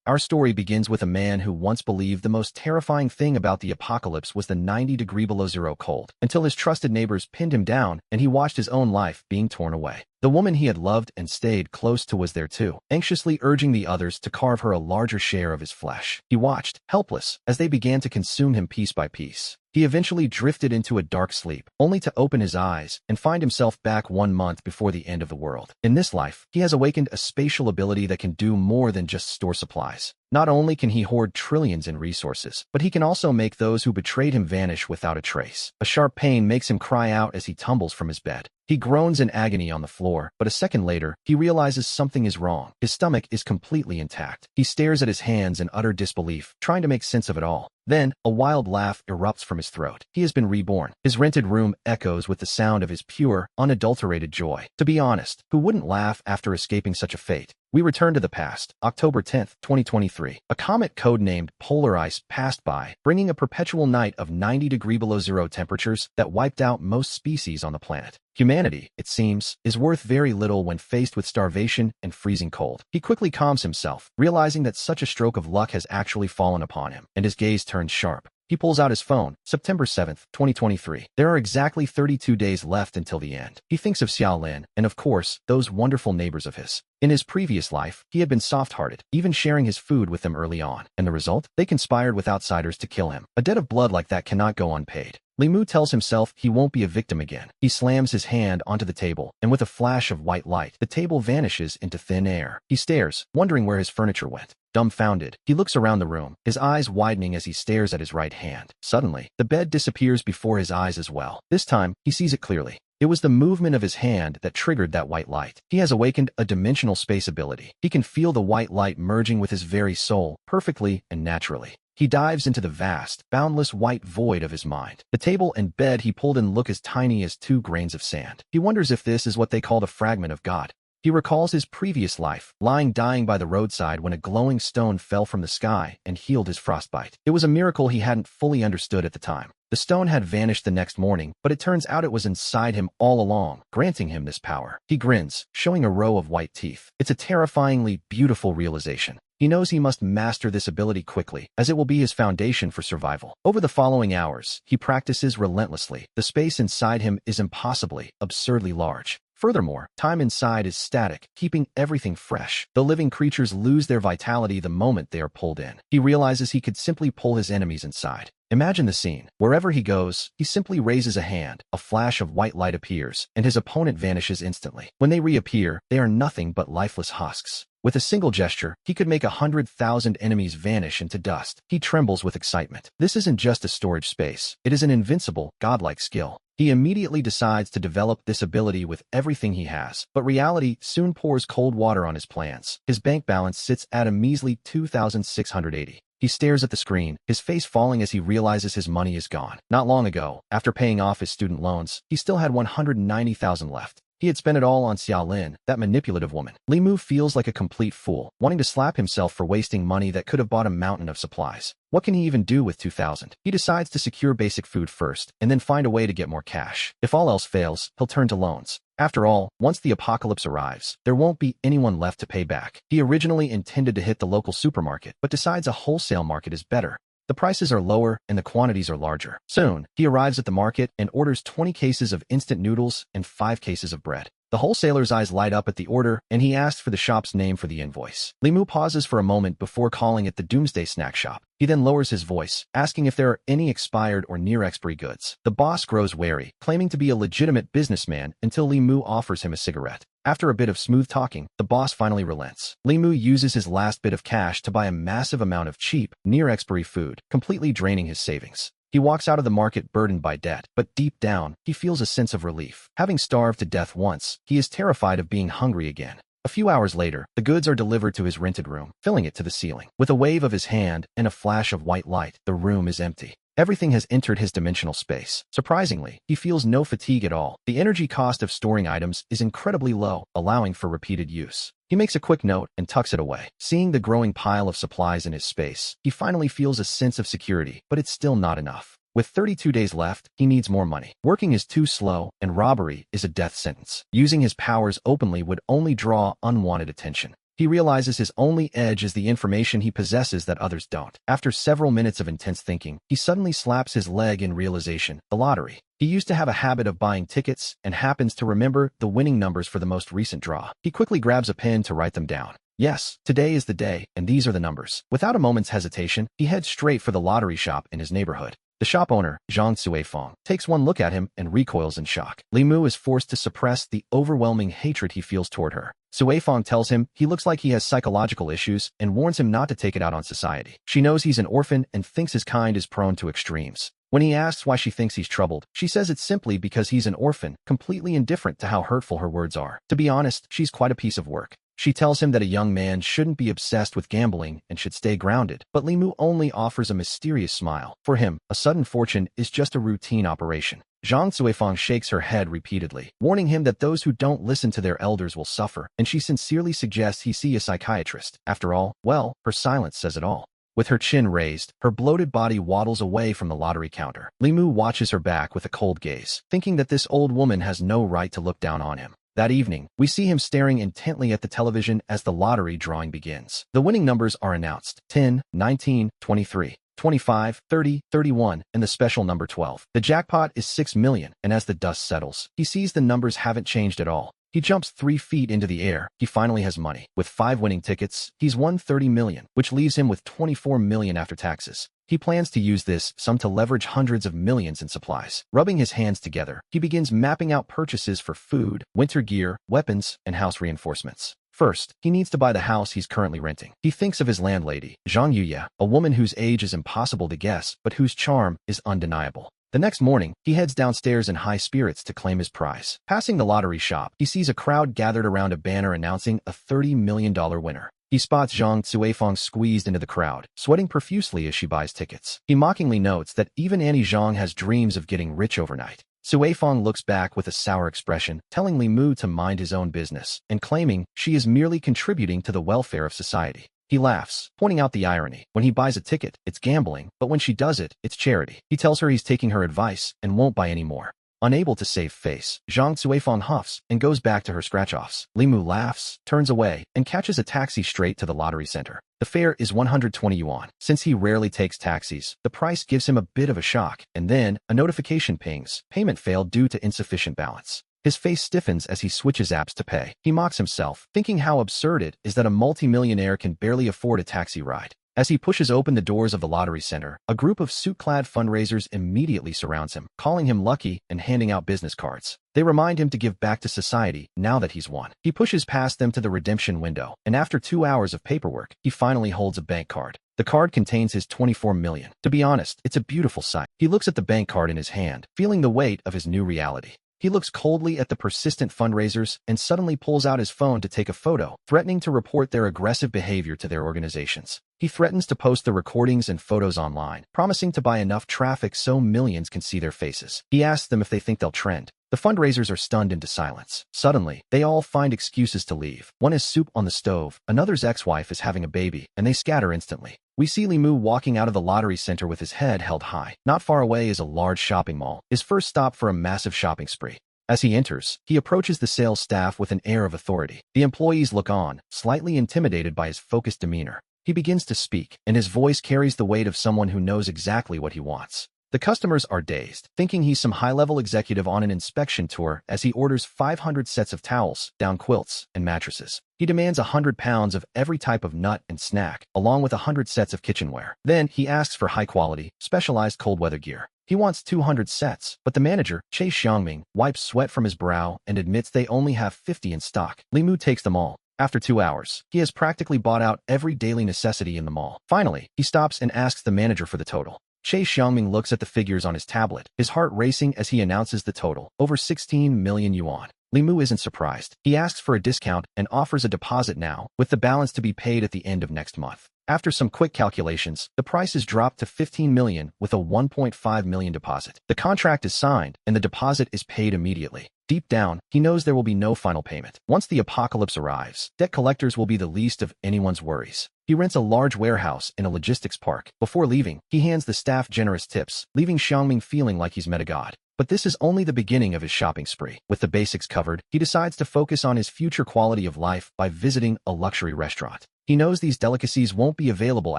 Our story begins with a man who once believed the most terrifying thing about the apocalypse was the 90-degree below zero cold, until his trusted neighbors pinned him down and he watched his own life being torn away. The woman he had loved and stayed close to was there too, anxiously urging the others to carve her a larger share of his flesh. He watched, helpless, as they began to consume him piece by piece. He eventually drifted into a dark sleep, only to open his eyes and find himself back 1 month before the end of the world. In this life, he has awakened a spatial ability that can do more than just store supplies. Not only can he hoard trillions in resources, but he can also make those who betrayed him vanish without a trace. A sharp pain makes him cry out as he tumbles from his bed. He groans in agony on the floor, but a second later, he realizes something is wrong. His stomach is completely intact. He stares at his hands in utter disbelief, trying to make sense of it all. Then, a wild laugh erupts from his throat. He has been reborn. His rented room echoes with the sound of his pure, unadulterated joy. To be honest, who wouldn't laugh after escaping such a fate? We return to the past, October 10th, 2023. A comet codenamed Polar Ice passed by, bringing a perpetual night of 90-degree below zero temperatures that wiped out most species on the planet. Humanity, it seems, is worth very little when faced with starvation and freezing cold. He quickly calms himself, realizing that such a stroke of luck has actually fallen upon him, and his gaze turns sharp. He pulls out his phone, September 7th, 2023. There are exactly 32 days left until the end. He thinks of Xiaolin, and of course, those wonderful neighbors of his. In his previous life, he had been soft-hearted, even sharing his food with them early on. And the result? They conspired with outsiders to kill him. A debt of blood like that cannot go unpaid. Limu tells himself he won't be a victim again. He slams his hand onto the table, and with a flash of white light, the table vanishes into thin air. He stares, wondering where his furniture went. Dumbfounded, he looks around the room, his eyes widening as he stares at his right hand. Suddenly, the bed disappears before his eyes as well. This time, he sees it clearly. It was the movement of his hand that triggered that white light. He has awakened a dimensional space ability. He can feel the white light merging with his very soul, perfectly and naturally. He dives into the vast, boundless white void of his mind. The table and bed he pulled in look as tiny as 2 grains of sand. He wonders if this is what they call the fragment of God. He recalls his previous life, lying dying by the roadside when a glowing stone fell from the sky and healed his frostbite. It was a miracle he hadn't fully understood at the time. The stone had vanished the next morning, but it turns out it was inside him all along, granting him this power. He grins, showing a row of white teeth. It's a terrifyingly beautiful realization. He knows he must master this ability quickly, as it will be his foundation for survival. Over the following hours, he practices relentlessly. The space inside him is impossibly, absurdly large. Furthermore, time inside is static, keeping everything fresh. The living creatures lose their vitality the moment they are pulled in. He realizes he could simply pull his enemies inside. Imagine the scene. Wherever he goes, he simply raises a hand, a flash of white light appears, and his opponent vanishes instantly. When they reappear, they are nothing but lifeless husks. With a single gesture, he could make 100,000 enemies vanish into dust. He trembles with excitement. This isn't just a storage space. It is an invincible, godlike skill. He immediately decides to develop this ability with everything he has, but reality soon pours cold water on his plans. His bank balance sits at a measly 2,680. He stares at the screen, his face falling as he realizes his money is gone. Not long ago, after paying off his student loans, he still had 190,000 left. He had spent it all on Xiaolin, that manipulative woman. Limu feels like a complete fool, wanting to slap himself for wasting money that could have bought a mountain of supplies. What can he even do with 2,000? He decides to secure basic food first, and then find a way to get more cash. If all else fails, he'll turn to loans. After all, once the apocalypse arrives, there won't be anyone left to pay back. He originally intended to hit the local supermarket, but decides a wholesale market is better. The prices are lower and the quantities are larger. Soon, he arrives at the market and orders 20 cases of instant noodles and 5 cases of bread. The wholesaler's eyes light up at the order, and he asks for the shop's name for the invoice. Limu pauses for a moment before calling it the Doomsday Snack Shop. He then lowers his voice, asking if there are any expired or near-expiry goods. The boss grows wary, claiming to be a legitimate businessman until Limu offers him a cigarette. After a bit of smooth talking, the boss finally relents. Limu uses his last bit of cash to buy a massive amount of cheap, near-expiry food, completely draining his savings. He walks out of the market burdened by debt, but deep down, he feels a sense of relief. Having starved to death once, he is terrified of being hungry again. A few hours later, the goods are delivered to his rented room, filling it to the ceiling. With a wave of his hand and a flash of white light, the room is empty. Everything has entered his dimensional space. Surprisingly, he feels no fatigue at all. The energy cost of storing items is incredibly low, allowing for repeated use. He makes a quick note and tucks it away. Seeing the growing pile of supplies in his space, he finally feels a sense of security, but it's still not enough. With 32 days left, he needs more money. Working is too slow, and robbery is a death sentence. Using his powers openly would only draw unwanted attention. He realizes his only edge is the information he possesses that others don't. After several minutes of intense thinking, he suddenly slaps his leg in realization: the lottery. He used to have a habit of buying tickets and happens to remember the winning numbers for the most recent draw. He quickly grabs a pen to write them down. Yes, today is the day, and these are the numbers. Without a moment's hesitation, he heads straight for the lottery shop in his neighborhood. The shop owner, Zhang Suifeng, takes one look at him and recoils in shock. Li Mu is forced to suppress the overwhelming hatred he feels toward her. Suifeng tells him he looks like he has psychological issues and warns him not to take it out on society. She knows he's an orphan and thinks his kind is prone to extremes. When he asks why she thinks he's troubled, she says it's simply because he's an orphan, completely indifferent to how hurtful her words are. To be honest, she's quite a piece of work. She tells him that a young man shouldn't be obsessed with gambling and should stay grounded, but Li Mu only offers a mysterious smile. For him, a sudden fortune is just a routine operation. Zhang Suifeng shakes her head repeatedly, warning him that those who don't listen to their elders will suffer, and she sincerely suggests he see a psychiatrist. After all, well, her silence says it all. With her chin raised, her bloated body waddles away from the lottery counter. Li Mu watches her back with a cold gaze, thinking that this old woman has no right to look down on him. That evening, we see him staring intently at the television as the lottery drawing begins. The winning numbers are announced: 10, 19, 23, 25, 30, 31, and the special number 12. The jackpot is 6 million, and as the dust settles, he sees the numbers haven't changed at all. He jumps 3 feet into the air. He finally has money. With 5 winning tickets, he's won 30 million, which leaves him with 24 million after taxes. He plans to use this sum to leverage hundreds of millions in supplies. Rubbing his hands together, he begins mapping out purchases for food, winter gear, weapons, and house reinforcements. First, he needs to buy the house he's currently renting. He thinks of his landlady, Zhang Yuya, a woman whose age is impossible to guess, but whose charm is undeniable. The next morning, he heads downstairs in high spirits to claim his prize. Passing the lottery shop, he sees a crowd gathered around a banner announcing a $30 million winner. He spots Zhang Suifeng squeezed into the crowd, sweating profusely as she buys tickets. He mockingly notes that even Annie Zhang has dreams of getting rich overnight. Suifeng looks back with a sour expression, telling Li Mu to mind his own business, and claiming she is merely contributing to the welfare of society. He laughs, pointing out the irony. When he buys a ticket, it's gambling, but when she does it, it's charity. He tells her he's taking her advice and won't buy any more. Unable to save face, Zhang Suifeng huffs and goes back to her scratch-offs. Li Mu laughs, turns away, and catches a taxi straight to the lottery center. The fare is 120 yuan. Since he rarely takes taxis, the price gives him a bit of a shock, and then a notification pings: payment failed due to insufficient balance. His face stiffens as he switches apps to pay. He mocks himself, thinking how absurd it is that a multimillionaire can barely afford a taxi ride. As he pushes open the doors of the lottery center, a group of suit-clad fundraisers immediately surrounds him, calling him lucky and handing out business cards. They remind him to give back to society now that he's won. He pushes past them to the redemption window, and after 2 hours of paperwork, he finally holds a bank card. The card contains his 24 million. To be honest, it's a beautiful sight. He looks at the bank card in his hand, feeling the weight of his new reality. He looks coldly at the persistent fundraisers and suddenly pulls out his phone to take a photo, threatening to report their aggressive behavior to their organizations. He threatens to post the recordings and photos online, promising to buy enough traffic so millions can see their faces. He asks them if they think they'll trend. The fundraisers are stunned into silence. Suddenly, they all find excuses to leave. One has soup on the stove, another's ex-wife is having a baby, and they scatter instantly. We see Li Mu walking out of the lottery center with his head held high. Not far away is a large shopping mall, his first stop for a massive shopping spree. As he enters, he approaches the sales staff with an air of authority. The employees look on, slightly intimidated by his focused demeanor. He begins to speak, and his voice carries the weight of someone who knows exactly what he wants. The customers are dazed, thinking he's some high-level executive on an inspection tour as he orders 500 sets of towels, down quilts, and mattresses. He demands 100 pounds of every type of nut and snack, along with 100 sets of kitchenware. Then he asks for high-quality, specialized cold-weather gear. He wants 200 sets, but the manager, Che Xiangming, wipes sweat from his brow and admits they only have 50 in stock. Li Mu takes them all. After 2 hours, he has practically bought out every daily necessity in the mall. Finally, he stops and asks the manager for the total. Che Xiangming looks at the figures on his tablet, his heart racing as he announces the total: over 16 million yuan. Li Mu isn't surprised. He asks for a discount and offers a deposit now, with the balance to be paid at the end of next month. After some quick calculations, the price is dropped to 15 million with a 1.5 million deposit. The contract is signed, and the deposit is paid immediately. Deep down, he knows there will be no final payment. Once the apocalypse arrives, debt collectors will be the least of anyone's worries. He rents a large warehouse in a logistics park. Before leaving, he hands the staff generous tips, leaving Xiangming feeling like he's met a god. But this is only the beginning of his shopping spree. With the basics covered, he decides to focus on his future quality of life by visiting a luxury restaurant. He knows these delicacies won't be available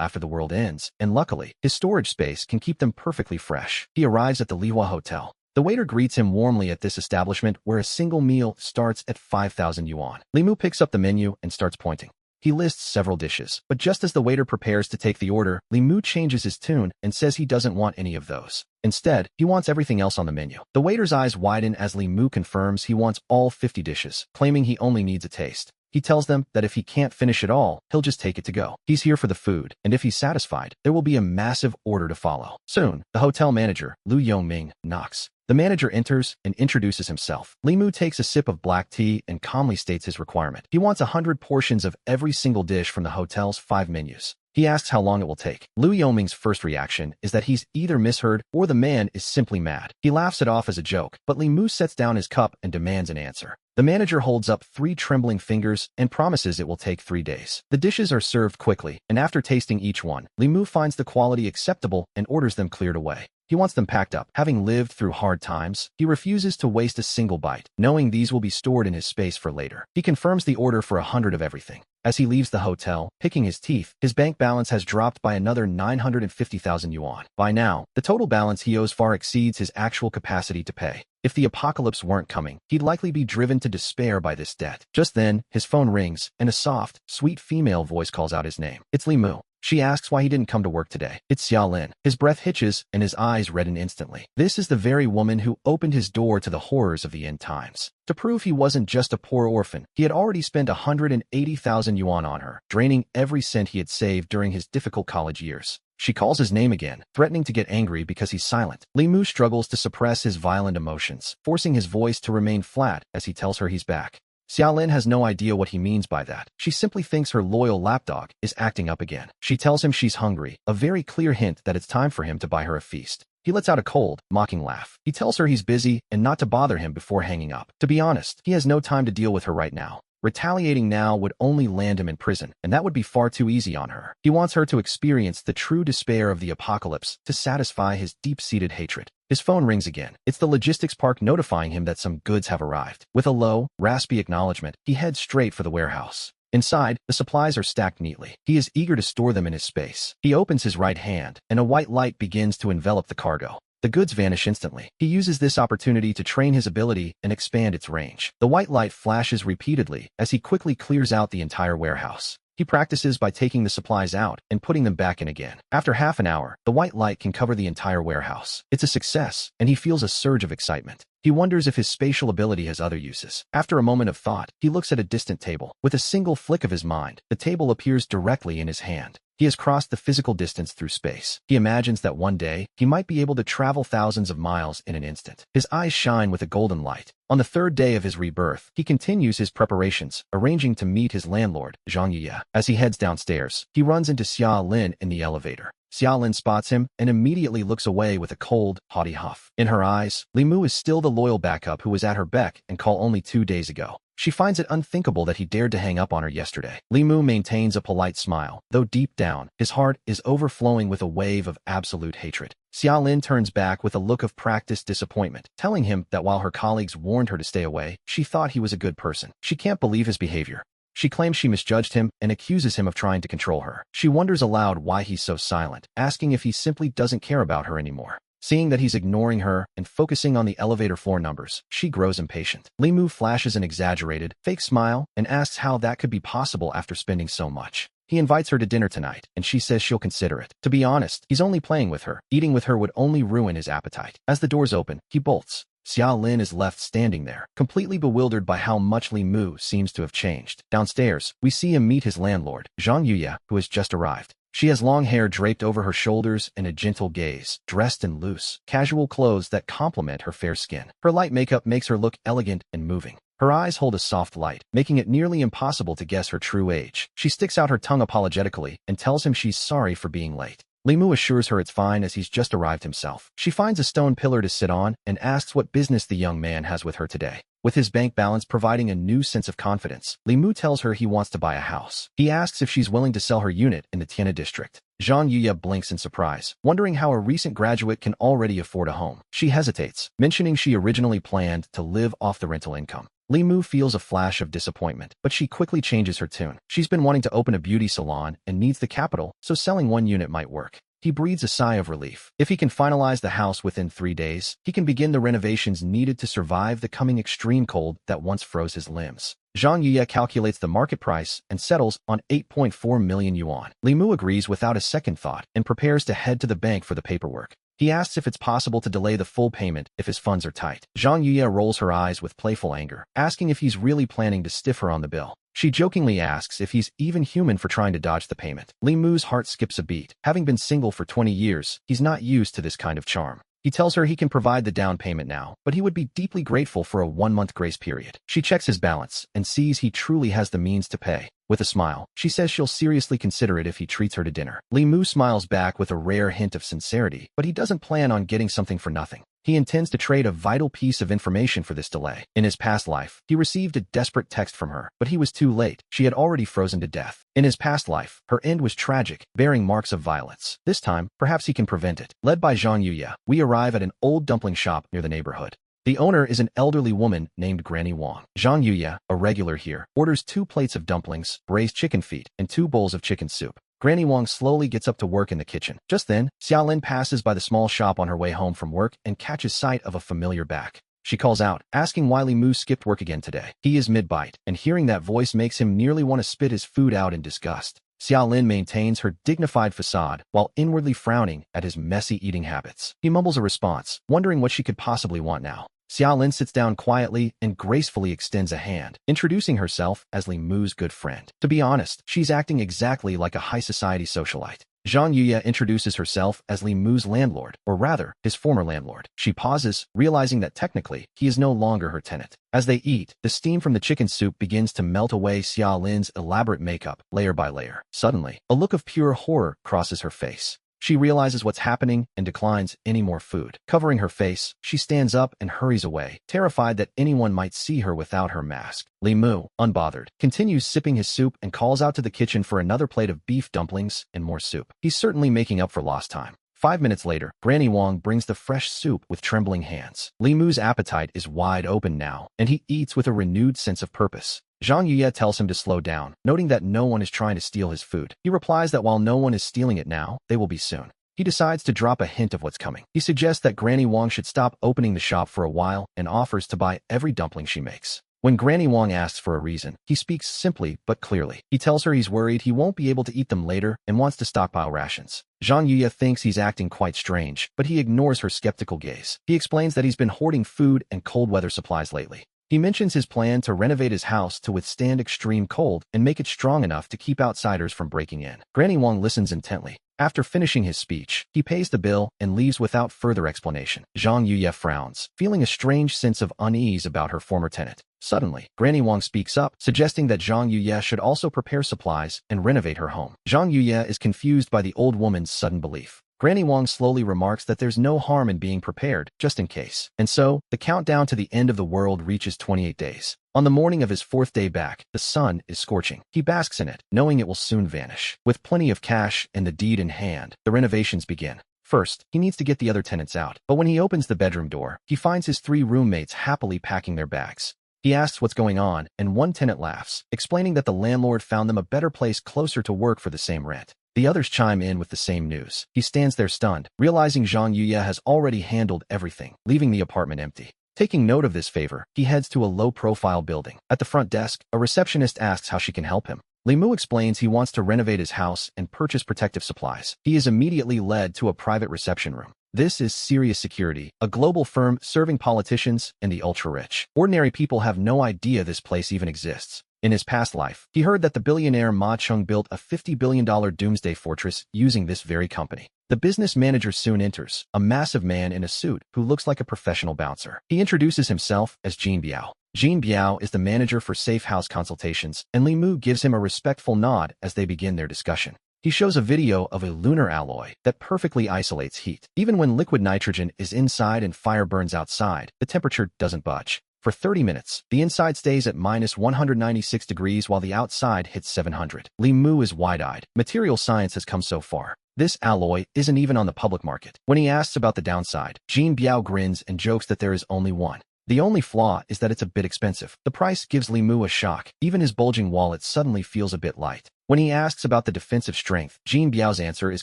after the world ends, and luckily, his storage space can keep them perfectly fresh. He arrives at the Lihua Hotel. The waiter greets him warmly at this establishment where a single meal starts at 5,000 yuan. Limu picks up the menu and starts pointing. He lists several dishes, but just as the waiter prepares to take the order, Limu changes his tune and says he doesn't want any of those. Instead, he wants everything else on the menu. The waiter's eyes widen as Limu confirms he wants all 50 dishes, claiming he only needs a taste. He tells them that if he can't finish it all, he'll just take it to go. He's here for the food, and if he's satisfied, there will be a massive order to follow. Soon, the hotel manager, Lu Yongming, knocks. The manager enters and introduces himself. Limu takes a sip of black tea and calmly states his requirement. He wants 100 portions of every single dish from the hotel's 5 menus. He asks how long it will take. Lu Yoming's first reaction is that he's either misheard or the man is simply mad. He laughs it off as a joke, but Limu sets down his cup and demands an answer. The manager holds up 3 trembling fingers and promises it will take 3 days. The dishes are served quickly, and after tasting each one, Limu finds the quality acceptable and orders them cleared away. He wants them packed up. Having lived through hard times, he refuses to waste a single bite, knowing these will be stored in his space for later. He confirms the order for 100 of everything. As he leaves the hotel, picking his teeth, his bank balance has dropped by another 950,000 yuan. By now, the total balance he owes far exceeds his actual capacity to pay. If the apocalypse weren't coming, he'd likely be driven to despair by this debt. Just then, his phone rings, and a soft, sweet female voice calls out his name. It's Limu. She asks why he didn't come to work today. It's Xiaolin. His breath hitches, and his eyes redden instantly. This is the very woman who opened his door to the horrors of the end times. To prove he wasn't just a poor orphan, he had already spent 180,000 yuan on her, draining every cent he had saved during his difficult college years. She calls his name again, threatening to get angry because he's silent. Limu struggles to suppress his violent emotions, forcing his voice to remain flat as he tells her he's back. Xiaolin has no idea what he means by that. She simply thinks her loyal lapdog is acting up again. She tells him she's hungry, a very clear hint that it's time for him to buy her a feast. He lets out a cold, mocking laugh. He tells her he's busy and not to bother him before hanging up. To be honest, he has no time to deal with her right now. Retaliating now would only land him in prison, and that would be far too easy on her. He wants her to experience the true despair of the apocalypse to satisfy his deep-seated hatred. His phone rings again. It's the logistics park notifying him that some goods have arrived. With a low, raspy acknowledgement, he heads straight for the warehouse. Inside, the supplies are stacked neatly. He is eager to store them in his space. He opens his right hand, and a white light begins to envelop the cargo. The goods vanish instantly. He uses this opportunity to train his ability and expand its range. The white light flashes repeatedly as he quickly clears out the entire warehouse. He practices by taking the supplies out and putting them back in again. After half an hour, the white light can cover the entire warehouse. It's a success, and he feels a surge of excitement. He wonders if his spatial ability has other uses. After a moment of thought, he looks at a distant table. With a single flick of his mind, the table appears directly in his hand. He has crossed the physical distance through space. He imagines that one day, he might be able to travel thousands of miles in an instant. His eyes shine with a golden light. On the 3rd day of his rebirth, he continues his preparations, arranging to meet his landlord, Zhang Yuya. As he heads downstairs, he runs into Xia Lin in the elevator. Xia Lin spots him and immediately looks away with a cold, haughty huff. In her eyes, Limu is still the loyal backup who was at her beck and call only 2 days ago. She finds it unthinkable that he dared to hang up on her yesterday. Limu maintains a polite smile, though deep down, his heart is overflowing with a wave of absolute hatred. Xia Lin turns back with a look of practiced disappointment, telling him that while her colleagues warned her to stay away, she thought he was a good person. She can't believe his behavior. She claims she misjudged him and accuses him of trying to control her. She wonders aloud why he's so silent, asking if he simply doesn't care about her anymore. Seeing that he's ignoring her and focusing on the elevator floor numbers, she grows impatient. Limu flashes an exaggerated, fake smile and asks how that could be possible after spending so much. He invites her to dinner tonight, and she says she'll consider it. To be honest, he's only playing with her. Eating with her would only ruin his appetite. As the doors open, he bolts. Xia Lin is left standing there, completely bewildered by how much Limu seems to have changed. Downstairs, we see him meet his landlord, Zhang Yuya, who has just arrived. She has long hair draped over her shoulders and a gentle gaze, dressed in loose, casual clothes that complement her fair skin. Her light makeup makes her look elegant and moving. Her eyes hold a soft light, making it nearly impossible to guess her true age. She sticks out her tongue apologetically and tells him she's sorry for being late. Li Mu assures her it's fine as he's just arrived himself. She finds a stone pillar to sit on and asks what business the young man has with her today. With his bank balance providing a new sense of confidence, Li Mu tells her he wants to buy a house. He asks if she's willing to sell her unit in the Tiana district. Zhang Yuya blinks in surprise, wondering how a recent graduate can already afford a home. She hesitates, mentioning she originally planned to live off the rental income. Li Mu feels a flash of disappointment, but she quickly changes her tune. She's been wanting to open a beauty salon and needs the capital, so selling one unit might work. He breathes a sigh of relief. If he can finalize the house within 3 days, he can begin the renovations needed to survive the coming extreme cold that once froze his limbs. Zhang Yuya calculates the market price and settles on 8.4 million yuan. Li Mu agrees without a second thought and prepares to head to the bank for the paperwork. He asks if it's possible to delay the full payment if his funds are tight. Zhang Yuya rolls her eyes with playful anger, asking if he's really planning to stiff her on the bill. She jokingly asks if he's even human for trying to dodge the payment. Li Mu's heart skips a beat. Having been single for 20 years, he's not used to this kind of charm. He tells her he can provide the down payment now, but he would be deeply grateful for a 1-month grace period. She checks his balance and sees he truly has the means to pay. With a smile, she says she'll seriously consider it if he treats her to dinner. Li Mu smiles back with a rare hint of sincerity, but he doesn't plan on getting something for nothing. He intends to trade a vital piece of information for this delay. In his past life, he received a desperate text from her, but he was too late. She had already frozen to death. In his past life, her end was tragic, bearing marks of violence. This time, perhaps he can prevent it. Led by Zhang Yuya, we arrive at an old dumpling shop near the neighborhood. The owner is an elderly woman named Granny Wang. Zhang Yuya, a regular here, orders 2 plates of dumplings, braised chicken feet, and 2 bowls of chicken soup. Granny Wang slowly gets up to work in the kitchen. Just then, Xiaolin passes by the small shop on her way home from work and catches sight of a familiar back. She calls out, asking why Li Mu skipped work again today. He is mid-bite, and hearing that voice makes him nearly want to spit his food out in disgust. Xiaolin maintains her dignified facade while inwardly frowning at his messy eating habits. He mumbles a response, wondering what she could possibly want now. Xiaolin sits down quietly and gracefully extends a hand, introducing herself as Li Mu's good friend. To be honest, she's acting exactly like a high society socialite. Zhang Yuya introduces herself as Li Mu's landlord, or rather, his former landlord. She pauses, realizing that technically, he is no longer her tenant. As they eat, the steam from the chicken soup begins to melt away Xiaolin's elaborate makeup, layer by layer. Suddenly, a look of pure horror crosses her face. She realizes what's happening and declines any more food. Covering her face, she stands up and hurries away, terrified that anyone might see her without her mask. Li Mu, unbothered, continues sipping his soup and calls out to the kitchen for another plate of beef dumplings and more soup. He's certainly making up for lost time. 5 minutes later, Granny Wang brings the fresh soup with trembling hands. Li Mu's appetite is wide open now, and he eats with a renewed sense of purpose. Zhang Yuya tells him to slow down, noting that no one is trying to steal his food. He replies that while no one is stealing it now, they will be soon. He decides to drop a hint of what's coming. He suggests that Granny Wang should stop opening the shop for a while and offers to buy every dumpling she makes. When Granny Wang asks for a reason, he speaks simply but clearly. He tells her he's worried he won't be able to eat them later and wants to stockpile rations. Zhang Yuya thinks he's acting quite strange, but he ignores her skeptical gaze. He explains that he's been hoarding food and cold weather supplies lately. He mentions his plan to renovate his house to withstand extreme cold and make it strong enough to keep outsiders from breaking in. Granny Wang listens intently. After finishing his speech, he pays the bill and leaves without further explanation. Zhang Yuya frowns, feeling a strange sense of unease about her former tenant. Suddenly, Granny Wang speaks up, suggesting that Zhang Yuya should also prepare supplies and renovate her home. Zhang Yuya is confused by the old woman's sudden belief. Granny Wang slowly remarks that there's no harm in being prepared, just in case. And so, the countdown to the end of the world reaches 28 days. On the morning of his 4th day back, the sun is scorching. He basks in it, knowing it will soon vanish. With plenty of cash and the deed in hand, the renovations begin. First, he needs to get the other tenants out, but when he opens the bedroom door, he finds his 3 roommates happily packing their bags. He asks what's going on, and one tenant laughs, explaining that the landlord found them a better place closer to work for the same rent. The others chime in with the same news. He stands there stunned, realizing Zhang Yuya has already handled everything, leaving the apartment empty. Taking note of this favor, he heads to a low-profile building. At the front desk, a receptionist asks how she can help him. Li Mu explains he wants to renovate his house and purchase protective supplies. He is immediately led to a private reception room. This is Serious Security, a global firm serving politicians and the ultra-rich. Ordinary people have no idea this place even exists. In his past life, he heard that the billionaire Ma Chung built a $50 billion doomsday fortress using this very company. The business manager soon enters, a massive man in a suit who looks like a professional bouncer. He introduces himself as Jean Biao. Jean Biao is the manager for safe house consultations, and Li Mu gives him a respectful nod as they begin their discussion. He shows a video of a lunar alloy that perfectly isolates heat. Even when liquid nitrogen is inside and fire burns outside, the temperature doesn't budge. For 30 minutes, the inside stays at minus 196 degrees while the outside hits 700. Li Mu is wide-eyed. Material science has come so far. This alloy isn't even on the public market. When he asks about the downside, Jin Biao grins and jokes that there is only one. The only flaw is that it's a bit expensive. The price gives Li Mu a shock. Even his bulging wallet suddenly feels a bit light. When he asks about the defensive strength, Jin Biao's answer is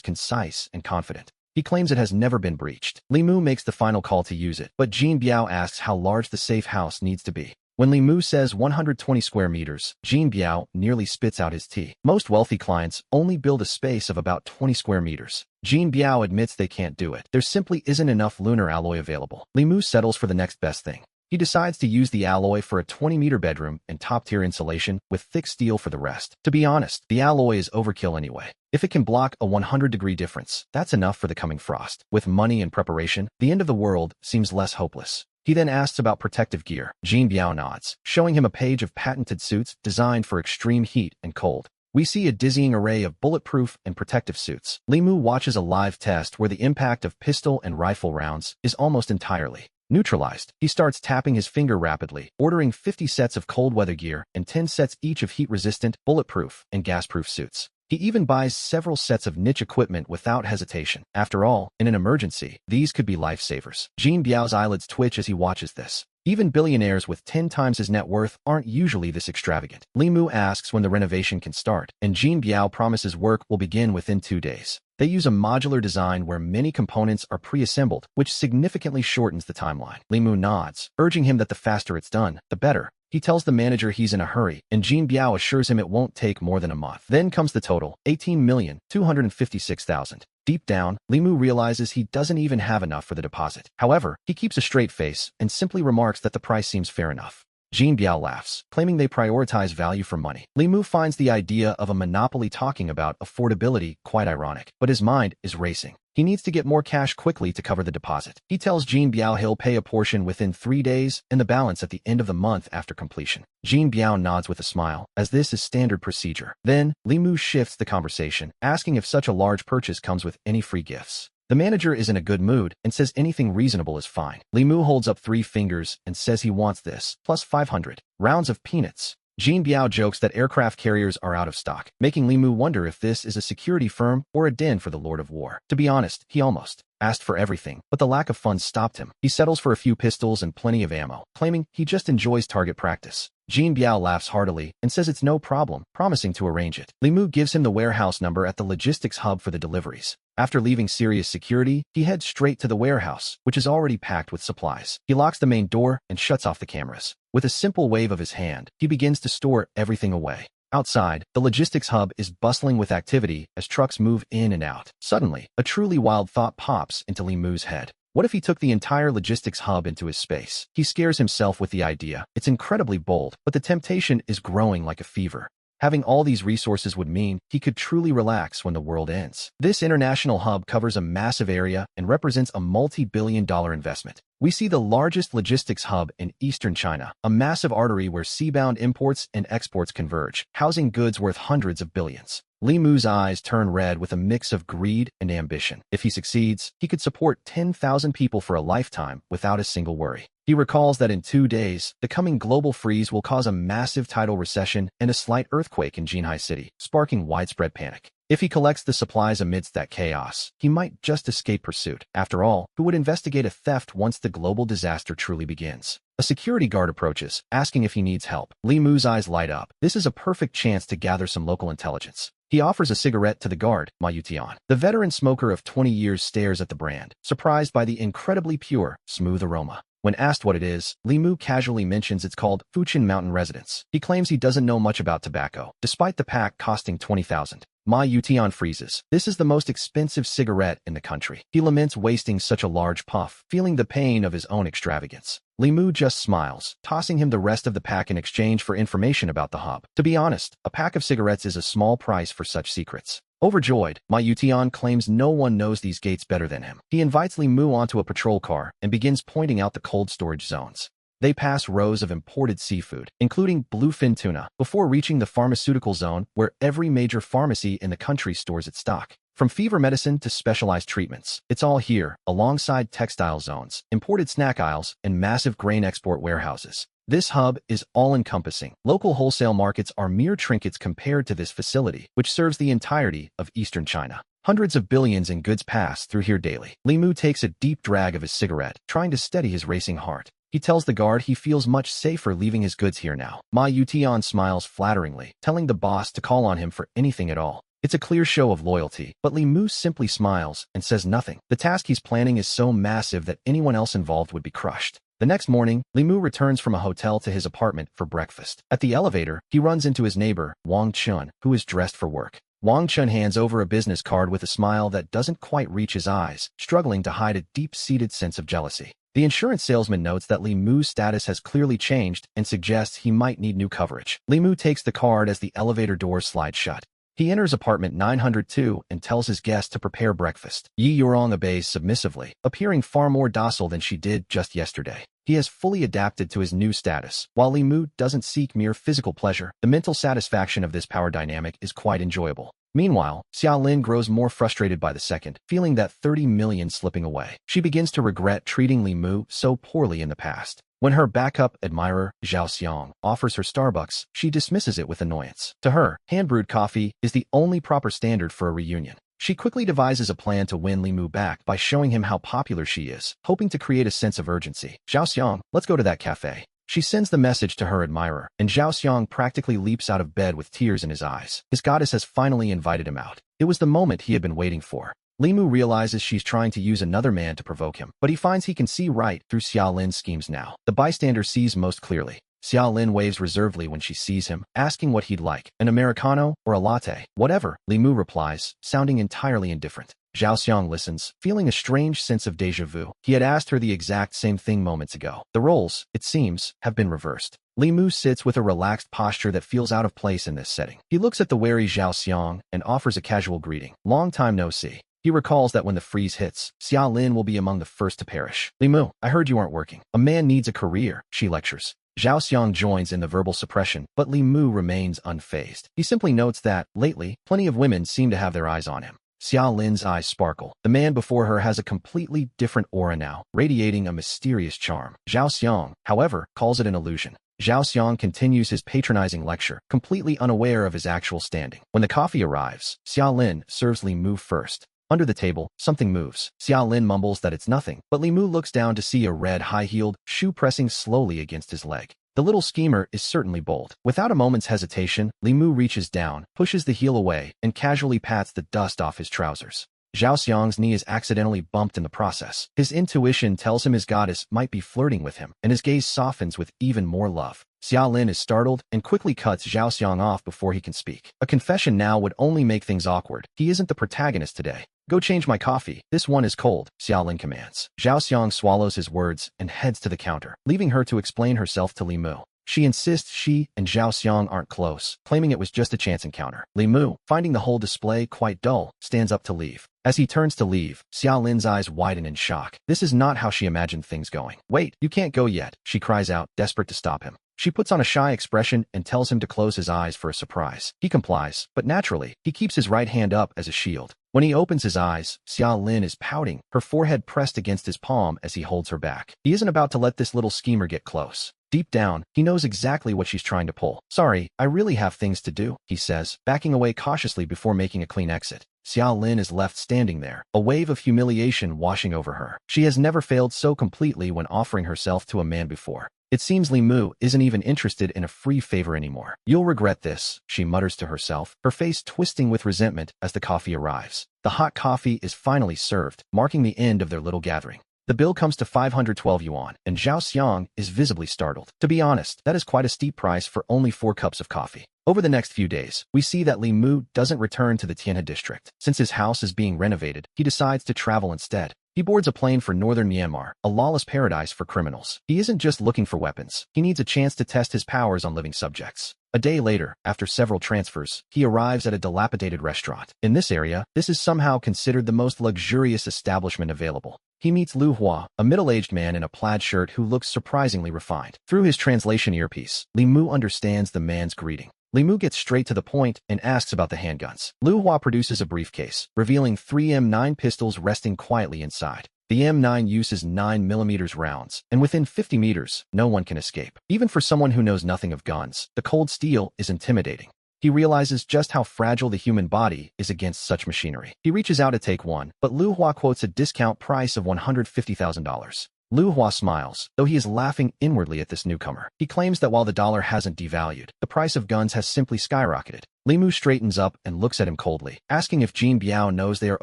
concise and confident. He claims it has never been breached. Li Mu makes the final call to use it, but Jin Biao asks how large the safe house needs to be. When Li Mu says 120 square meters, Jin Biao nearly spits out his tea. Most wealthy clients only build a space of about 20 square meters. Jin Biao admits they can't do it. There simply isn't enough lunar alloy available. Li Mu settles for the next best thing. He decides to use the alloy for a 20-meter bedroom and top-tier insulation with thick steel for the rest. To be honest, the alloy is overkill anyway. If it can block a 100-degree difference, that's enough for the coming frost. With money and preparation, the end of the world seems less hopeless. He then asks about protective gear. Jin Biao nods, showing him a page of patented suits designed for extreme heat and cold. We see a dizzying array of bulletproof and protective suits. Li Mu watches a live test where the impact of pistol and rifle rounds is almost entirely neutralized. He starts tapping his finger rapidly, ordering 50 sets of cold weather gear and 10 sets each of heat-resistant, bulletproof, and gas-proof suits. He even buys several sets of niche equipment without hesitation. After all, in an emergency, these could be lifesavers. Jin Biao's eyelids twitch as he watches this. Even billionaires with 10 times his net worth aren't usually this extravagant. Li Mu asks when the renovation can start, and Jin Biao promises work will begin within 2 days. They use a modular design where many components are pre-assembled, which significantly shortens the timeline. Li Mu nods, urging him that the faster it's done, the better. He tells the manager he's in a hurry, and Jin Biao assures him it won't take more than a month. Then comes the total, 18,256,000. Deep down, Li Mu realizes he doesn't even have enough for the deposit. However, he keeps a straight face and simply remarks that the price seems fair enough. Jin Biao laughs, claiming they prioritize value for money. Li Mu finds the idea of a monopoly talking about affordability quite ironic, but his mind is racing. He needs to get more cash quickly to cover the deposit. He tells Jin Biao he'll pay a portion within 3 days and the balance at the end of the month after completion. Jin Biao nods with a smile, as this is standard procedure. Then, Li Mu shifts the conversation, asking if such a large purchase comes with any free gifts. The manager is in a good mood and says anything reasonable is fine. Li Mu holds up 3 fingers and says he wants this, plus 500 rounds of peanuts. Jin Biao jokes that aircraft carriers are out of stock, making Li Mu wonder if this is a security firm or a den for the Lord of War. To be honest, he almost asked for everything, but the lack of funds stopped him. He settles for a few pistols and plenty of ammo, claiming he just enjoys target practice. Jin Biao laughs heartily and says it's no problem, promising to arrange it. Li Mu gives him the warehouse number at the logistics hub for the deliveries. After leaving serious security, he heads straight to the warehouse, which is already packed with supplies. He locks the main door and shuts off the cameras. With a simple wave of his hand, he begins to store everything away. Outside, the logistics hub is bustling with activity as trucks move in and out. Suddenly, a truly wild thought pops into Li Mu's head. What if he took the entire logistics hub into his space? He scares himself with the idea. It's incredibly bold, but the temptation is growing like a fever. Having all these resources would mean he could truly relax when the world ends. This international hub covers a massive area and represents a multi-billion-dollar investment. We see the largest logistics hub in eastern China, a massive artery where seabound imports and exports converge, housing goods worth hundreds of billions. Li Mu's eyes turn red with a mix of greed and ambition. If he succeeds, he could support 10,000 people for a lifetime without a single worry. He recalls that in 2 days, the coming global freeze will cause a massive tidal recession and a slight earthquake in Jinhai City, sparking widespread panic. If he collects the supplies amidst that chaos, he might just escape pursuit. After all, who would investigate a theft once the global disaster truly begins? A security guard approaches, asking if he needs help. Li Mu's eyes light up. This is a perfect chance to gather some local intelligence. He offers a cigarette to the guard, Ma Yutian. The veteran smoker of 20 years stares at the brand, surprised by the incredibly pure, smooth aroma. When asked what it is, Li Mu casually mentions it's called Fuchin Mountain Residence. He claims he doesn't know much about tobacco, despite the pack costing 20,000. Ma Yutian freezes. This is the most expensive cigarette in the country. He laments wasting such a large puff, feeling the pain of his own extravagance. Li Mu just smiles, tossing him the rest of the pack in exchange for information about the hub. To be honest, a pack of cigarettes is a small price for such secrets. Overjoyed, Ma Yutian claims no one knows these gates better than him. He invites Li Mu onto a patrol car and begins pointing out the cold storage zones. They pass rows of imported seafood, including bluefin tuna, before reaching the pharmaceutical zone where every major pharmacy in the country stores its stock. From fever medicine to specialized treatments, it's all here, alongside textile zones, imported snack aisles, and massive grain export warehouses. This hub is all-encompassing. Local wholesale markets are mere trinkets compared to this facility, which serves the entirety of eastern China. Hundreds of billions in goods pass through here daily. Li Mu takes a deep drag of his cigarette, trying to steady his racing heart. He tells the guard he feels much safer leaving his goods here now. Ma Yutian smiles flatteringly, telling the boss to call on him for anything at all. It's a clear show of loyalty, but Li Mu simply smiles and says nothing. The task he's planning is so massive that anyone else involved would be crushed. The next morning, Li Mu returns from a hotel to his apartment for breakfast. At the elevator, he runs into his neighbor, Wang Chun, who is dressed for work. Wang Chun hands over a business card with a smile that doesn't quite reach his eyes, struggling to hide a deep-seated sense of jealousy. The insurance salesman notes that Li Mu's status has clearly changed and suggests he might need new coverage. Li Mu takes the card as the elevator doors slide shut. He enters apartment 902 and tells his guest to prepare breakfast. Yi Yurong obeys submissively, appearing far more docile than she did just yesterday. He has fully adapted to his new status. While Li Mu doesn't seek mere physical pleasure, the mental satisfaction of this power dynamic is quite enjoyable. Meanwhile, Xiaolin grows more frustrated by the second, feeling that 30 million slipping away. She begins to regret treating Li Mu so poorly in the past. When her backup admirer, Zhao Xiang, offers her Starbucks, she dismisses it with annoyance. To her, hand-brewed coffee is the only proper standard for a reunion. She quickly devises a plan to win Li Mu back by showing him how popular she is, hoping to create a sense of urgency. Zhao Xiang, let's go to that cafe. She sends the message to her admirer, and Zhao Xiang practically leaps out of bed with tears in his eyes. His goddess has finally invited him out. It was the moment he had been waiting for. Li Mu realizes she's trying to use another man to provoke him, but he finds he can see right through Xiaolin's schemes now. The bystander sees most clearly. Xiaolin waves reservedly when she sees him, asking what he'd like, an Americano or a latte. Whatever, Li Mu replies, sounding entirely indifferent. Zhao Xiang listens, feeling a strange sense of déjà vu. He had asked her the exact same thing moments ago. The roles, it seems, have been reversed. Li Mu sits with a relaxed posture that feels out of place in this setting. He looks at the wary Zhao Xiang and offers a casual greeting. Long time no see. He recalls that when the freeze hits, Xiaolin will be among the first to perish. Li Mu, I heard you aren't working. A man needs a career, she lectures. Zhao Xiang joins in the verbal suppression, but Li Mu remains unfazed. He simply notes that, lately, plenty of women seem to have their eyes on him. Xiaolin's eyes sparkle. The man before her has a completely different aura now, radiating a mysterious charm. Zhao Xiang, however, calls it an illusion. Zhao Xiang continues his patronizing lecture, completely unaware of his actual standing. When the coffee arrives, Xiaolin serves Li Mu first. Under the table, something moves. Xiaolin mumbles that it's nothing, but Li Mu looks down to see a red high-heeled shoe pressing slowly against his leg. The little schemer is certainly bold. Without a moment's hesitation, Li Mu reaches down, pushes the heel away, and casually pats the dust off his trousers. Zhao Xiang's knee is accidentally bumped in the process. His intuition tells him his goddess might be flirting with him, and his gaze softens with even more love. Xiaolin is startled and quickly cuts Zhao Xiang off before he can speak. A confession now would only make things awkward. He isn't the protagonist today. Go change my coffee. This one is cold, Xiaolin commands. Zhao Xiang swallows his words and heads to the counter, leaving her to explain herself to Li Mu. She insists she and Zhao Xiang aren't close, claiming it was just a chance encounter. Li Mu, finding the whole display quite dull, stands up to leave. As he turns to leave, Xiaolin's eyes widen in shock. This is not how she imagined things going. Wait, you can't go yet, she cries out, desperate to stop him. She puts on a shy expression and tells him to close his eyes for a surprise. He complies, but naturally, he keeps his right hand up as a shield. When he opens his eyes, Xiaolin is pouting, her forehead pressed against his palm as he holds her back. He isn't about to let this little schemer get close. Deep down, he knows exactly what she's trying to pull. Sorry, I really have things to do, he says, backing away cautiously before making a clean exit. Xiaolin is left standing there, a wave of humiliation washing over her. She has never failed so completely when offering herself to a man before. It seems Li Mu isn't even interested in a free favor anymore. You'll regret this, she mutters to herself, her face twisting with resentment as the coffee arrives. The hot coffee is finally served, marking the end of their little gathering. The bill comes to 512 yuan, and Zhao Xiang is visibly startled. To be honest, that is quite a steep price for only 4 cups of coffee. Over the next few days, we see that Li Mu doesn't return to the Tianhe district. Since his house is being renovated, he decides to travel instead. He boards a plane for northern Myanmar, a lawless paradise for criminals. He isn't just looking for weapons. He needs a chance to test his powers on living subjects. A day later, after several transfers, he arrives at a dilapidated restaurant. In this area, this is somehow considered the most luxurious establishment available. he meets Lu Hua, a middle-aged man in a plaid shirt who looks surprisingly refined. Through his translation earpiece, Li Mu understands the man's greeting. Li Mu gets straight to the point and asks about the handguns. Lu Hua produces a briefcase, revealing 3 M9 pistols resting quietly inside. The M9 uses 9mm rounds, and within 50 meters, no one can escape. Even for someone who knows nothing of guns, the cold steel is intimidating. He realizes just how fragile the human body is against such machinery. He reaches out to take one, but Lu Hua quotes a discount price of $150,000. Lu Hua smiles, though he is laughing inwardly at this newcomer. He claims that while the dollar hasn't devalued, the price of guns has simply skyrocketed. Li Mu straightens up and looks at him coldly, asking if Jin Biao knows they are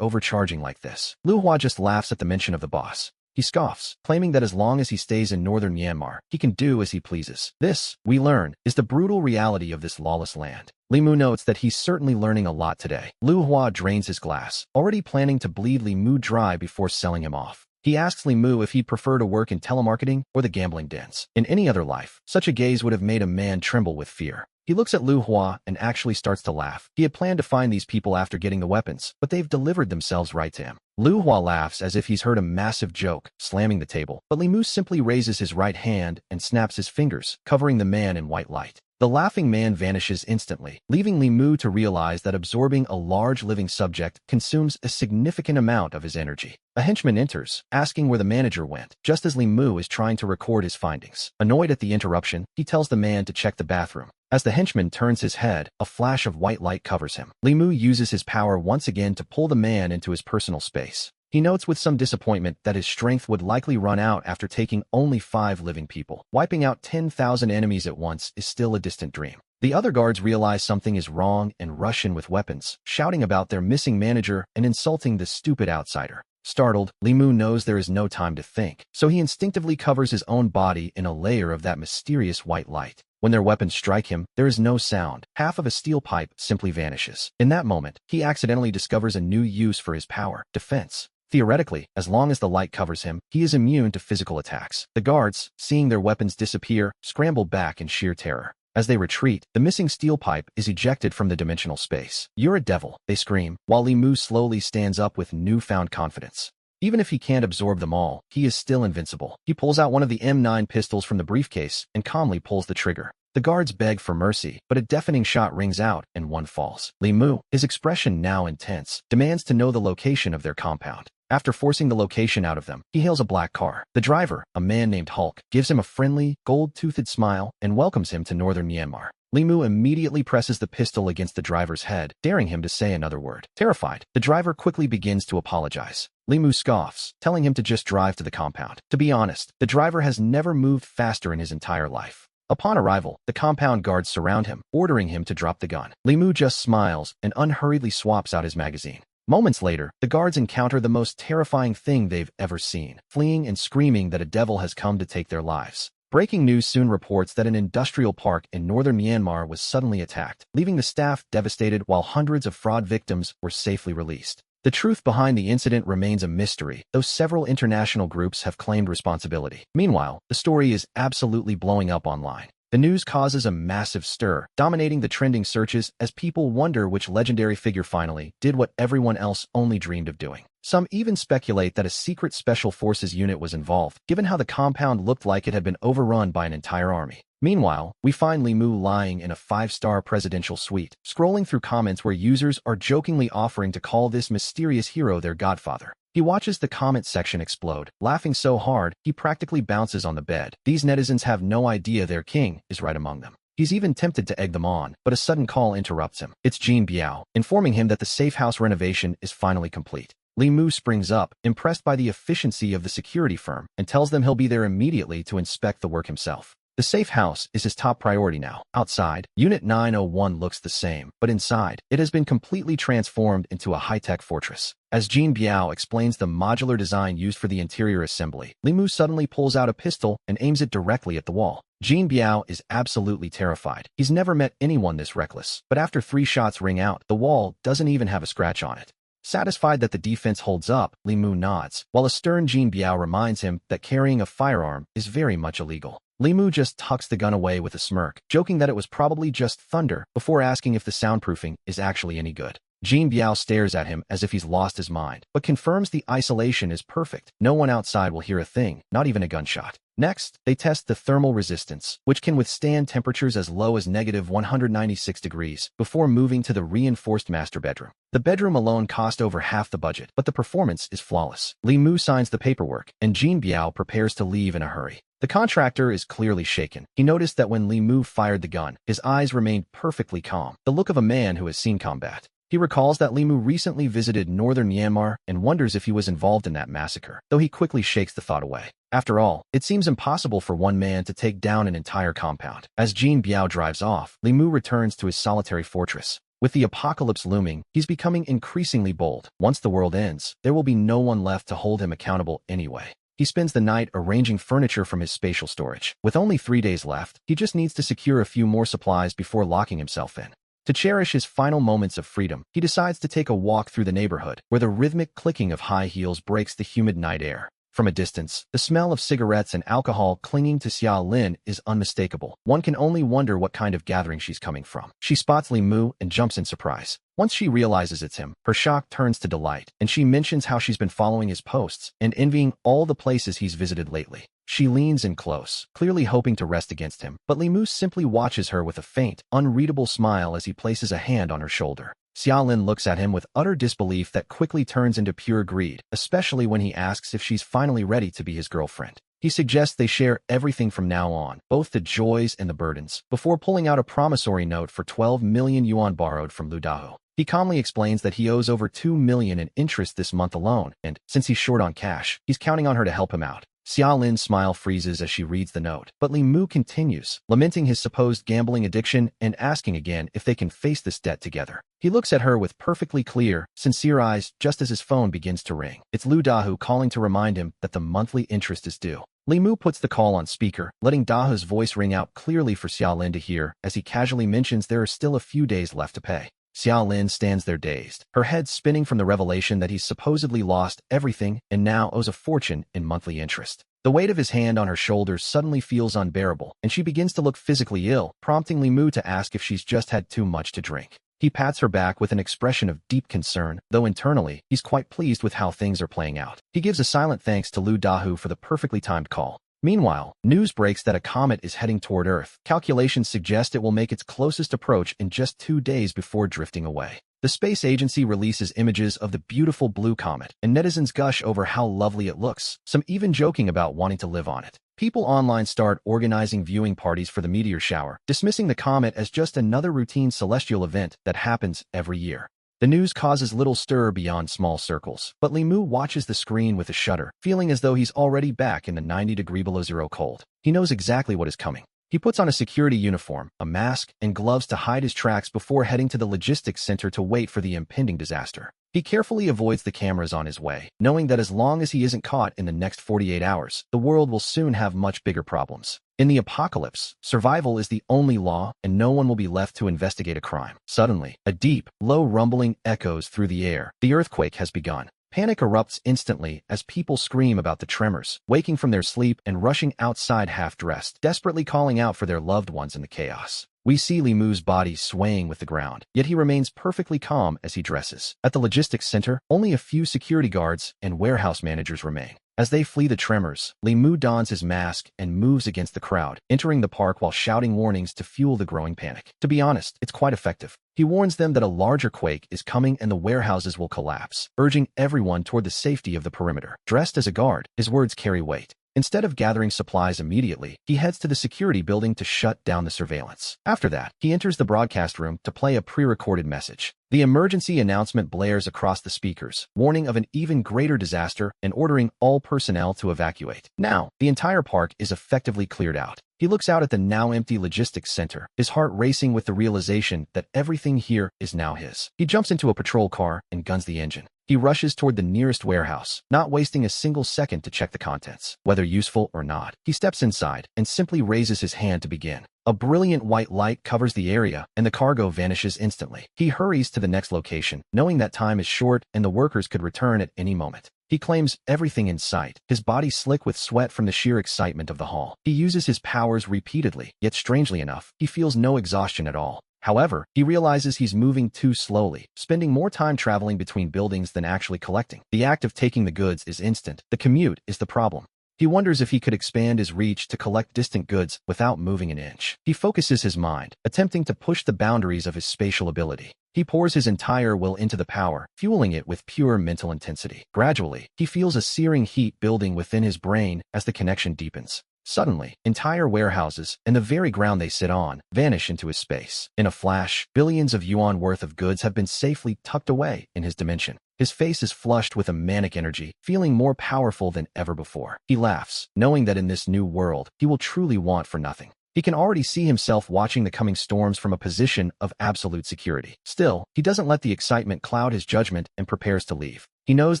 overcharging like this. Lu Hua just laughs at the mention of the boss. He scoffs, claiming that as long as he stays in northern Myanmar, he can do as he pleases. This, we learn, is the brutal reality of this lawless land. Li Mu notes that he's certainly learning a lot today. Lu Hua drains his glass, already planning to bleed Li Mu dry before selling him off. He asks Li Mu if he'd prefer to work in telemarketing or the gambling dens. In any other life, such a gaze would have made a man tremble with fear. He looks at Lu Hua and actually starts to laugh. He had planned to find these people after getting the weapons, but they've delivered themselves right to him. Lu Hua laughs as if he's heard a massive joke, slamming the table, but Li Mu simply raises his right hand and snaps his fingers, covering the man in white light. The laughing man vanishes instantly, leaving Li Mu to realize that absorbing a large living subject consumes a significant amount of his energy. A henchman enters, asking where the manager went, just as Li Mu is trying to record his findings. Annoyed at the interruption, he tells the man to check the bathroom. As the henchman turns his head, a flash of white light covers him. Li Mu uses his power once again to pull the man into his personal space. He notes with some disappointment that his strength would likely run out after taking only 5 living people. Wiping out 10,000 enemies at once is still a distant dream. The other guards realize something is wrong and rush in with weapons, shouting about their missing manager and insulting the stupid outsider. Startled, Li Mu knows there is no time to think, so he instinctively covers his own body in a layer of that mysterious white light. When their weapons strike him, there is no sound. Half of a steel pipe simply vanishes. In that moment, he accidentally discovers a new use for his power: defense. Theoretically, as long as the light covers him, he is immune to physical attacks. The guards, seeing their weapons disappear, scramble back in sheer terror. As they retreat, the missing steel pipe is ejected from the dimensional space. "You're a devil," they scream, while Li Mu slowly stands up with newfound confidence. Even if he can't absorb them all, he is still invincible. He pulls out one of the M9 pistols from the briefcase and calmly pulls the trigger. The guards beg for mercy, but a deafening shot rings out and one falls. Li Mu, his expression now intense, demands to know the location of their compound. After forcing the location out of them, he hails a black car. The driver, a man named Hulk, gives him a friendly, gold-toothed smile and welcomes him to northern Myanmar. Li Mu immediately presses the pistol against the driver's head, daring him to say another word. Terrified, the driver quickly begins to apologize. Li Mu scoffs, telling him to just drive to the compound. To be honest, the driver has never moved faster in his entire life. Upon arrival, the compound guards surround him, ordering him to drop the gun. Li Mu just smiles and unhurriedly swaps out his magazine. Moments later, the guards encounter the most terrifying thing they've ever seen, fleeing and screaming that a devil has come to take their lives. Breaking news soon reports that an industrial park in northern Myanmar was suddenly attacked, leaving the staff devastated while hundreds of fraud victims were safely released. The truth behind the incident remains a mystery, though several international groups have claimed responsibility. Meanwhile, the story is absolutely blowing up online. The news causes a massive stir, dominating the trending searches as people wonder which legendary figure finally did what everyone else only dreamed of doing. Some even speculate that a secret special forces unit was involved, given how the compound looked like it had been overrun by an entire army. Meanwhile, we find Li Mu lying in a 5-star presidential suite, scrolling through comments where users are jokingly offering to call this mysterious hero their godfather. He watches the comment section explode, laughing so hard, he practically bounces on the bed. These netizens have no idea their king is right among them. He's even tempted to egg them on, but a sudden call interrupts him. It's Jin Biao, informing him that the safe house renovation is finally complete. Li Mu springs up, impressed by the efficiency of the security firm, and tells them he'll be there immediately to inspect the work himself. The safe house is his top priority now. Outside, Unit 901 looks the same, but inside, it has been completely transformed into a high-tech fortress. As Jin Biao explains the modular design used for the interior assembly, Li Mu suddenly pulls out a pistol and aims it directly at the wall. Jin Biao is absolutely terrified. He's never met anyone this reckless, but after 3 shots ring out, the wall doesn't even have a scratch on it. Satisfied that the defense holds up, Li Mu nods, while a stern Jin Biao reminds him that carrying a firearm is very much illegal. Li Mu just tucks the gun away with a smirk, joking that it was probably just thunder, before asking if the soundproofing is actually any good. Jean Biao stares at him as if he's lost his mind, but confirms the isolation is perfect. No one outside will hear a thing, not even a gunshot. Next, they test the thermal resistance, which can withstand temperatures as low as -196 degrees, before moving to the reinforced master bedroom. The bedroom alone cost over half the budget, but the performance is flawless. Li Mu signs the paperwork, and Jean Biao prepares to leave in a hurry. The contractor is clearly shaken. He noticed that when Li Mu fired the gun, his eyes remained perfectly calm, the look of a man who has seen combat. He recalls that Li Mu recently visited northern Myanmar and wonders if he was involved in that massacre, though he quickly shakes the thought away. After all, it seems impossible for one man to take down an entire compound. As Jean Biao drives off, Li Mu returns to his solitary fortress. With the apocalypse looming, he's becoming increasingly bold. Once the world ends, there will be no one left to hold him accountable anyway. He spends the night arranging furniture from his spatial storage. With only 3 days left, he just needs to secure a few more supplies before locking himself in. To cherish his final moments of freedom, he decides to take a walk through the neighborhood, where the rhythmic clicking of high heels breaks the humid night air. From a distance, the smell of cigarettes and alcohol clinging to Xia Lin is unmistakable. One can only wonder what kind of gathering she's coming from. She spots Li Mu and jumps in surprise. Once she realizes it's him, her shock turns to delight, and she mentions how she's been following his posts and envying all the places he's visited lately. She leans in close, clearly hoping to rest against him, but Li Mu simply watches her with a faint, unreadable smile as he places a hand on her shoulder. Xia Lin looks at him with utter disbelief that quickly turns into pure greed, especially when he asks if she's finally ready to be his girlfriend. He suggests they share everything from now on, both the joys and the burdens, before pulling out a promissory note for 12 million yuan borrowed from Lu Dao. He calmly explains that he owes over 2 million in interest this month alone, and, since he's short on cash, he's counting on her to help him out. Xia Lin's smile freezes as she reads the note, but Li Mu continues, lamenting his supposed gambling addiction and asking again if they can face this debt together. He looks at her with perfectly clear, sincere eyes just as his phone begins to ring. It's Lu Dahu calling to remind him that the monthly interest is due. Li Mu puts the call on speaker, letting Dahu's voice ring out clearly for Xia Lin to hear as he casually mentions there are still a few days left to pay. Xia Lin stands there dazed, her head spinning from the revelation that he's supposedly lost everything and now owes a fortune in monthly interest. The weight of his hand on her shoulders suddenly feels unbearable, and she begins to look physically ill, prompting Li Mu to ask if she's just had too much to drink. He pats her back with an expression of deep concern, though internally, he's quite pleased with how things are playing out. He gives a silent thanks to Lu Dahu for the perfectly timed call. Meanwhile, news breaks that a comet is heading toward Earth. Calculations suggest it will make its closest approach in just 2 days before drifting away. The space agency releases images of the beautiful blue comet, and netizens gush over how lovely it looks, some even joking about wanting to live on it. People online start organizing viewing parties for the meteor shower, dismissing the comet as just another routine celestial event that happens every year. The news causes little stir beyond small circles, but Li Mu watches the screen with a shudder, feeling as though he's already back in the 90-degree below zero cold. He knows exactly what is coming. He puts on a security uniform, a mask, and gloves to hide his tracks before heading to the logistics center to wait for the impending disaster. He carefully avoids the cameras on his way, knowing that as long as he isn't caught in the next 48 hours, the world will soon have much bigger problems. In the apocalypse, survival is the only law, and no one will be left to investigate a crime. Suddenly, a deep, low rumbling echoes through the air. The earthquake has begun. Panic erupts instantly as people scream about the tremors, waking from their sleep and rushing outside half-dressed, desperately calling out for their loved ones in the chaos. We see Li Mu's body swaying with the ground, yet he remains perfectly calm as he dresses. At the logistics center, only a few security guards and warehouse managers remain. As they flee the tremors, Li Mu dons his mask and moves against the crowd, entering the park while shouting warnings to fuel the growing panic. To be honest, it's quite effective. He warns them that a larger quake is coming and the warehouses will collapse, urging everyone toward the safety of the perimeter. Dressed as a guard, his words carry weight. Instead of gathering supplies immediately, he heads to the security building to shut down the surveillance. After that, he enters the broadcast room to play a pre-recorded message. The emergency announcement blares across the speakers, warning of an even greater disaster and ordering all personnel to evacuate. Now, the entire park is effectively cleared out. He looks out at the now empty logistics center, his heart racing with the realization that everything here is now his. He jumps into a patrol car and guns the engine. He rushes toward the nearest warehouse, not wasting a single second to check the contents. Whether useful or not, he steps inside and simply raises his hand to begin. A brilliant white light covers the area, and the cargo vanishes instantly. He hurries to the next location, knowing that time is short and the workers could return at any moment. He claims everything in sight, his body slick with sweat from the sheer excitement of the haul. He uses his powers repeatedly, yet strangely enough, he feels no exhaustion at all. However, he realizes he's moving too slowly, spending more time traveling between buildings than actually collecting. The act of taking the goods is instant. The commute is the problem. He wonders if he could expand his reach to collect distant goods without moving an inch. He focuses his mind, attempting to push the boundaries of his spatial ability. He pours his entire will into the power, fueling it with pure mental intensity. Gradually, he feels a searing heat building within his brain as the connection deepens. Suddenly, entire warehouses, and the very ground they sit on, vanish into his space. In a flash, billions of yuan worth of goods have been safely tucked away in his dimension. His face is flushed with a manic energy, feeling more powerful than ever before. He laughs, knowing that in this new world, he will truly want for nothing. He can already see himself watching the coming storms from a position of absolute security. Still, he doesn't let the excitement cloud his judgment and prepares to leave. He knows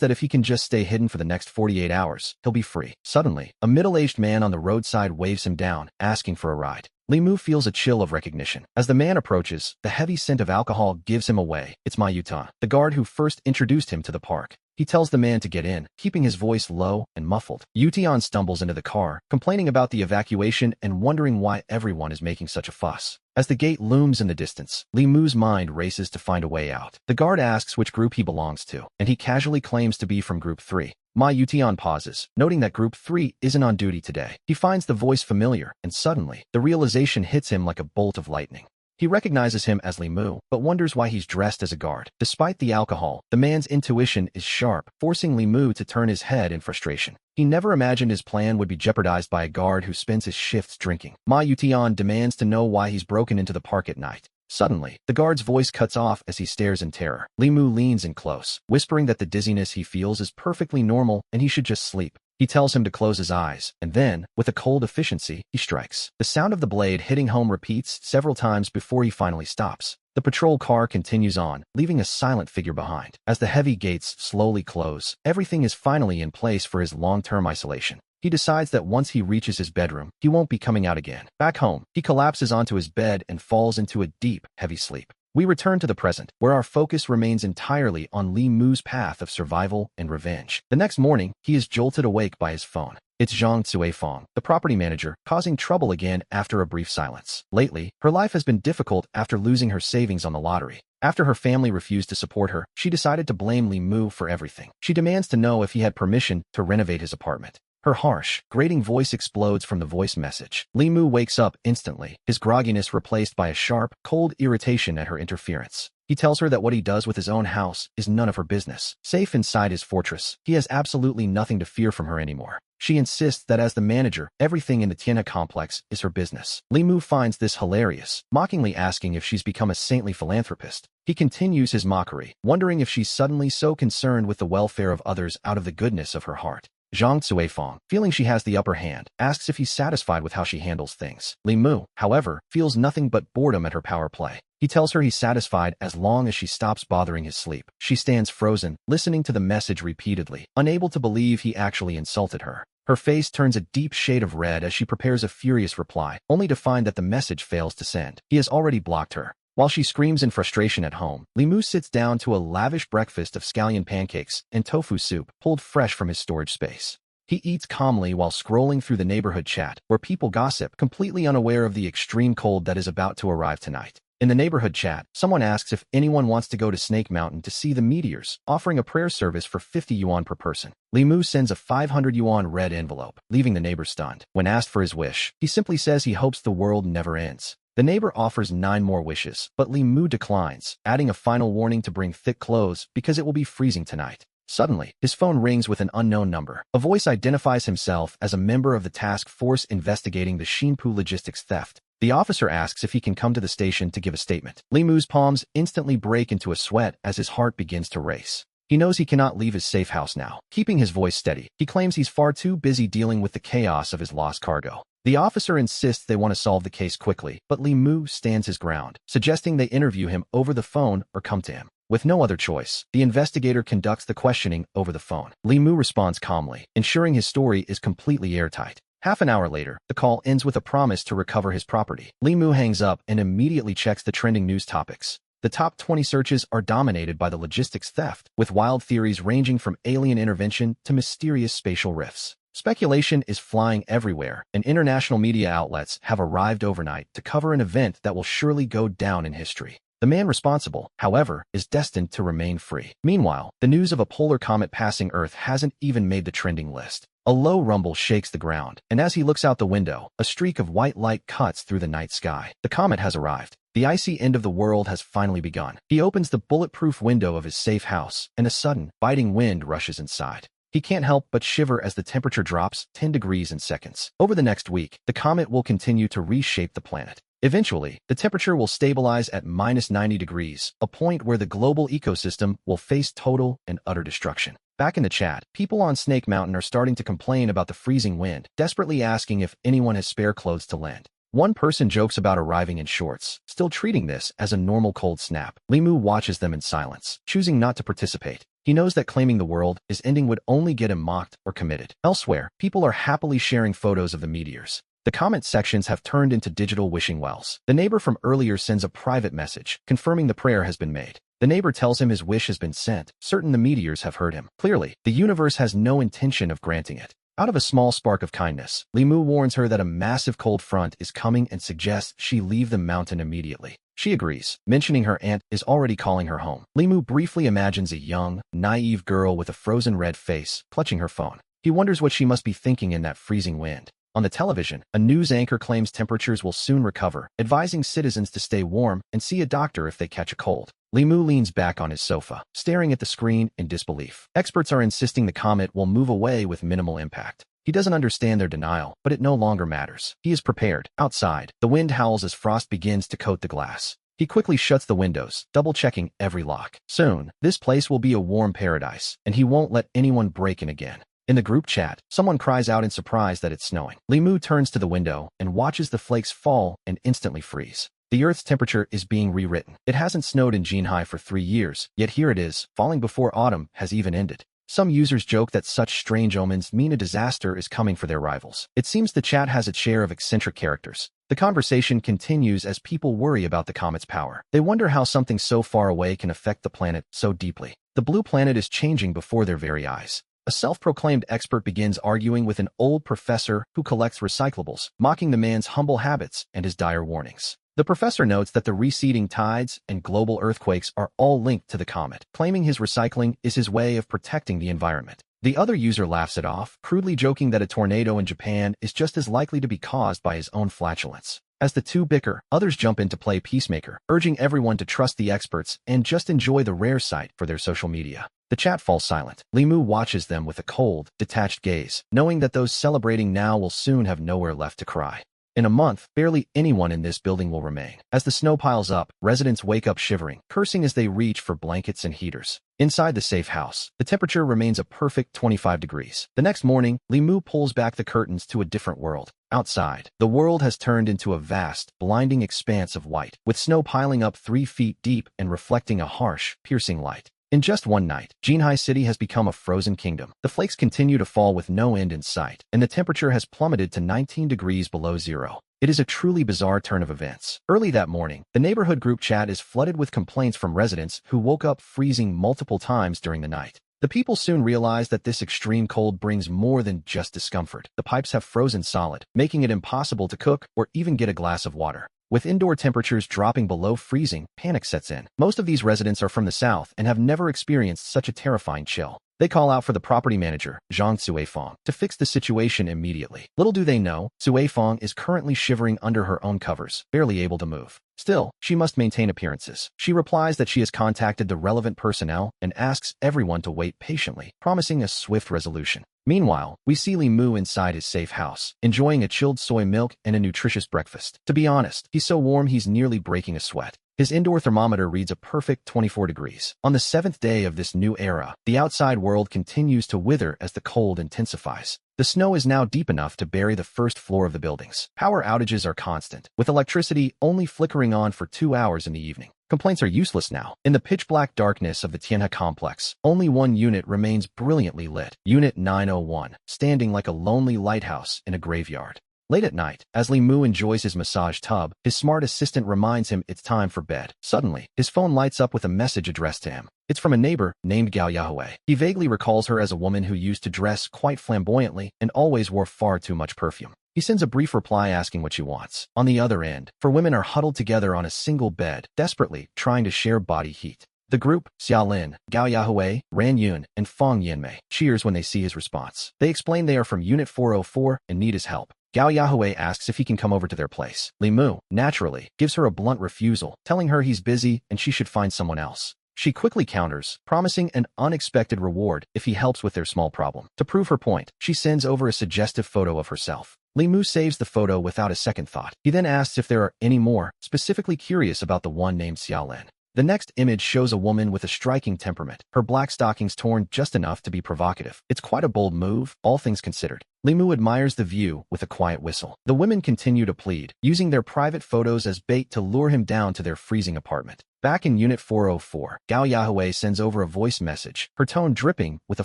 that if he can just stay hidden for the next 48 hours, he'll be free. Suddenly, a middle-aged man on the roadside waves him down, asking for a ride. Li Mu feels a chill of recognition. As the man approaches, the heavy scent of alcohol gives him away. It's Ma Yutan, the guard who first introduced him to the park. He tells the man to get in, keeping his voice low and muffled. Yutan stumbles into the car, complaining about the evacuation and wondering why everyone is making such a fuss. As the gate looms in the distance, Li Mu's mind races to find a way out. The guard asks which group he belongs to, and he casually claims to be from Group 3. Ma Yutan pauses, noting that Group 3 isn't on duty today. He finds the voice familiar, and suddenly, the realization hits him like a bolt of lightning. He recognizes him as Li Mu, but wonders why he's dressed as a guard. Despite the alcohol, the man's intuition is sharp, forcing Li Mu to turn his head in frustration. He never imagined his plan would be jeopardized by a guard who spends his shifts drinking. Ma Yutan demands to know why he's broken into the park at night. Suddenly, the guard's voice cuts off as he stares in terror. Li Mu leans in close, whispering that the dizziness he feels is perfectly normal and he should just sleep. He tells him to close his eyes, and then, with a cold efficiency, he strikes. The sound of the blade hitting home repeats several times before he finally stops. The patrol car continues on, leaving a silent figure behind. As the heavy gates slowly close, everything is finally in place for his long-term isolation. He decides that once he reaches his bedroom, he won't be coming out again. Back home, he collapses onto his bed and falls into a deep, heavy sleep. We return to the present, where our focus remains entirely on Li Mu's path of survival and revenge. The next morning, he is jolted awake by his phone. It's Zhang Cuifeng, the property manager, causing trouble again after a brief silence. Lately, her life has been difficult after losing her savings on the lottery. After her family refused to support her, she decided to blame Li Mu for everything. She demands to know if he had permission to renovate his apartment. Her harsh, grating voice explodes from the voice message. Li Mu wakes up instantly, his grogginess replaced by a sharp, cold irritation at her interference. He tells her that what he does with his own house is none of her business. Safe inside his fortress, he has absolutely nothing to fear from her anymore. She insists that as the manager, everything in the Tianhe complex is her business. Li Mu finds this hilarious, mockingly asking if she's become a saintly philanthropist. He continues his mockery, wondering if she's suddenly so concerned with the welfare of others out of the goodness of her heart. Zhang Cuifeng, feeling she has the upper hand, asks if he's satisfied with how she handles things. Li Mu, however, feels nothing but boredom at her power play. He tells her he's satisfied as long as she stops bothering his sleep. She stands frozen, listening to the message repeatedly, unable to believe he actually insulted her. Her face turns a deep shade of red as she prepares a furious reply, only to find that the message fails to send. He has already blocked her. While she screams in frustration at home, Li Mu sits down to a lavish breakfast of scallion pancakes and tofu soup pulled fresh from his storage space. He eats calmly while scrolling through the neighborhood chat, where people gossip, completely unaware of the extreme cold that is about to arrive tonight. In the neighborhood chat, someone asks if anyone wants to go to Snake Mountain to see the meteors, offering a prayer service for 50 yuan per person. Li Mu sends a 500 yuan red envelope, leaving the neighbor stunned. When asked for his wish, he simply says he hopes the world never ends. The neighbor offers 9 more wishes, but Li Mu declines, adding a final warning to bring thick clothes because it will be freezing tonight. Suddenly, his phone rings with an unknown number. A voice identifies himself as a member of the task force investigating the Xinpu logistics theft. The officer asks if he can come to the station to give a statement. Li Mu's palms instantly break into a sweat as his heart begins to race. He knows he cannot leave his safe house now. Keeping his voice steady, he claims he's far too busy dealing with the chaos of his lost cargo. The officer insists they want to solve the case quickly, but Li Mu stands his ground, suggesting they interview him over the phone or come to him. With no other choice, the investigator conducts the questioning over the phone. Li Mu responds calmly, ensuring his story is completely airtight. Half an hour later, the call ends with a promise to recover his property. Li Mu hangs up and immediately checks the trending news topics. The top 20 searches are dominated by the logistics theft, with wild theories ranging from alien intervention to mysterious spatial rifts. Speculation is flying everywhere, and international media outlets have arrived overnight to cover an event that will surely go down in history. The man responsible, however, is destined to remain free. Meanwhile, the news of a polar comet passing Earth hasn't even made the trending list. A low rumble shakes the ground, and as he looks out the window, a streak of white light cuts through the night sky. The comet has arrived. The icy end of the world has finally begun. He opens the bulletproof window of his safe house, and a sudden, biting wind rushes inside. He can't help but shiver as the temperature drops 10 degrees in seconds. Over the next week, the comet will continue to reshape the planet. Eventually, the temperature will stabilize at -90 degrees, a point where the global ecosystem will face total and utter destruction. Back in the chat, people on Snake Mountain are starting to complain about the freezing wind, desperately asking if anyone has spare clothes to lend. One person jokes about arriving in shorts, still treating this as a normal cold snap. Limu watches them in silence, choosing not to participate. He knows that claiming the world is ending would only get him mocked or committed. Elsewhere, people are happily sharing photos of the meteors. The comment sections have turned into digital wishing wells. The neighbor from earlier sends a private message, confirming the prayer has been made. The neighbor tells him his wish has been sent, certain the meteors have heard him. Clearly, the universe has no intention of granting it. Out of a small spark of kindness, Limu warns her that a massive cold front is coming and suggests she leave the mountain immediately. She agrees, mentioning her aunt is already calling her home. Limu briefly imagines a young, naive girl with a frozen red face, clutching her phone. He wonders what she must be thinking in that freezing wind. On the television, a news anchor claims temperatures will soon recover, advising citizens to stay warm and see a doctor if they catch a cold. Limu leans back on his sofa, staring at the screen in disbelief. Experts are insisting the comet will move away with minimal impact. He doesn't understand their denial, but it no longer matters. He is prepared. Outside, the wind howls as frost begins to coat the glass. He quickly shuts the windows, double-checking every lock. Soon, this place will be a warm paradise, and he won't let anyone break in again. In the group chat, someone cries out in surprise that it's snowing. Limu turns to the window and watches the flakes fall and instantly freeze. The Earth's temperature is being rewritten. It hasn't snowed in Jinhai for 3 years, yet here it is, falling before autumn has even ended. Some users joke that such strange omens mean a disaster is coming for their rivals. It seems the chat has its share of eccentric characters. The conversation continues as people worry about the comet's power. They wonder how something so far away can affect the planet so deeply. The blue planet is changing before their very eyes. A self-proclaimed expert begins arguing with an old professor who collects recyclables, mocking the man's humble habits and his dire warnings. The professor notes that the receding tides and global earthquakes are all linked to the comet, claiming his recycling is his way of protecting the environment. The other user laughs it off, crudely joking that a tornado in Japan is just as likely to be caused by his own flatulence. As the two bicker, others jump in to play peacemaker, urging everyone to trust the experts and just enjoy the rare sight for their social media. The chat falls silent. Limu watches them with a cold, detached gaze, knowing that those celebrating now will soon have nowhere left to cry. In a month, barely anyone in this building will remain. As the snow piles up, residents wake up shivering, cursing as they reach for blankets and heaters. Inside the safe house, the temperature remains a perfect 25 degrees. The next morning, Limu pulls back the curtains to a different world. Outside, the world has turned into a vast, blinding expanse of white, with snow piling up 3 feet deep and reflecting a harsh, piercing light. In just one night, Jinhai City has become a frozen kingdom. The flakes continue to fall with no end in sight, and the temperature has plummeted to 19 degrees below zero. It is a truly bizarre turn of events. Early that morning, the neighborhood group chat is flooded with complaints from residents who woke up freezing multiple times during the night. The people soon realize that this extreme cold brings more than just discomfort. The pipes have frozen solid, making it impossible to cook or even get a glass of water. With indoor temperatures dropping below freezing, panic sets in. Most of these residents are from the south and have never experienced such a terrifying chill. They call out for the property manager, Zhang Cuifeng, to fix the situation immediately. Little do they know, Cuifeng is currently shivering under her own covers, barely able to move. Still, she must maintain appearances. She replies that she has contacted the relevant personnel and asks everyone to wait patiently, promising a swift resolution. Meanwhile, we see Limu inside his safe house, enjoying a chilled soy milk and a nutritious breakfast. To be honest, he's so warm he's nearly breaking a sweat. His indoor thermometer reads a perfect 24 degrees. On the 7th day of this new era, the outside world continues to wither as the cold intensifies. The snow is now deep enough to bury the first floor of the buildings. Power outages are constant, with electricity only flickering on for 2 hours in the evening. Complaints are useless now. In the pitch-black darkness of the Tianhe complex, only one unit remains brilliantly lit. Unit 901, standing like a lonely lighthouse in a graveyard. Late at night, as Li Mu enjoys his massage tub, his smart assistant reminds him it's time for bed. Suddenly, his phone lights up with a message addressed to him. It's from a neighbor named Gao Yahweh. He vaguely recalls her as a woman who used to dress quite flamboyantly and always wore far too much perfume. He sends a brief reply asking what she wants. On the other end, four women are huddled together on a single bed, desperately trying to share body heat. The group, Xiaolin, Gao Yahweh, Ran Yun, and Feng Yanmei, cheers when they see his response. They explain they are from Unit 404 and need his help. Gao Yahweh asks if he can come over to their place. Li Mu, naturally, gives her a blunt refusal, telling her he's busy and she should find someone else. She quickly counters, promising an unexpected reward if he helps with their small problem. To prove her point, she sends over a suggestive photo of herself. Li Mu saves the photo without a second thought. He then asks if there are any more, specifically curious about the one named Xiaolin. The next image shows a woman with a striking temperament, her black stockings torn just enough to be provocative. It's quite a bold move, all things considered. Li Mu admires the view with a quiet whistle. The women continue to plead, using their private photos as bait to lure him down to their freezing apartment. Back in Unit 404, Gao Yahweh sends over a voice message, her tone dripping with a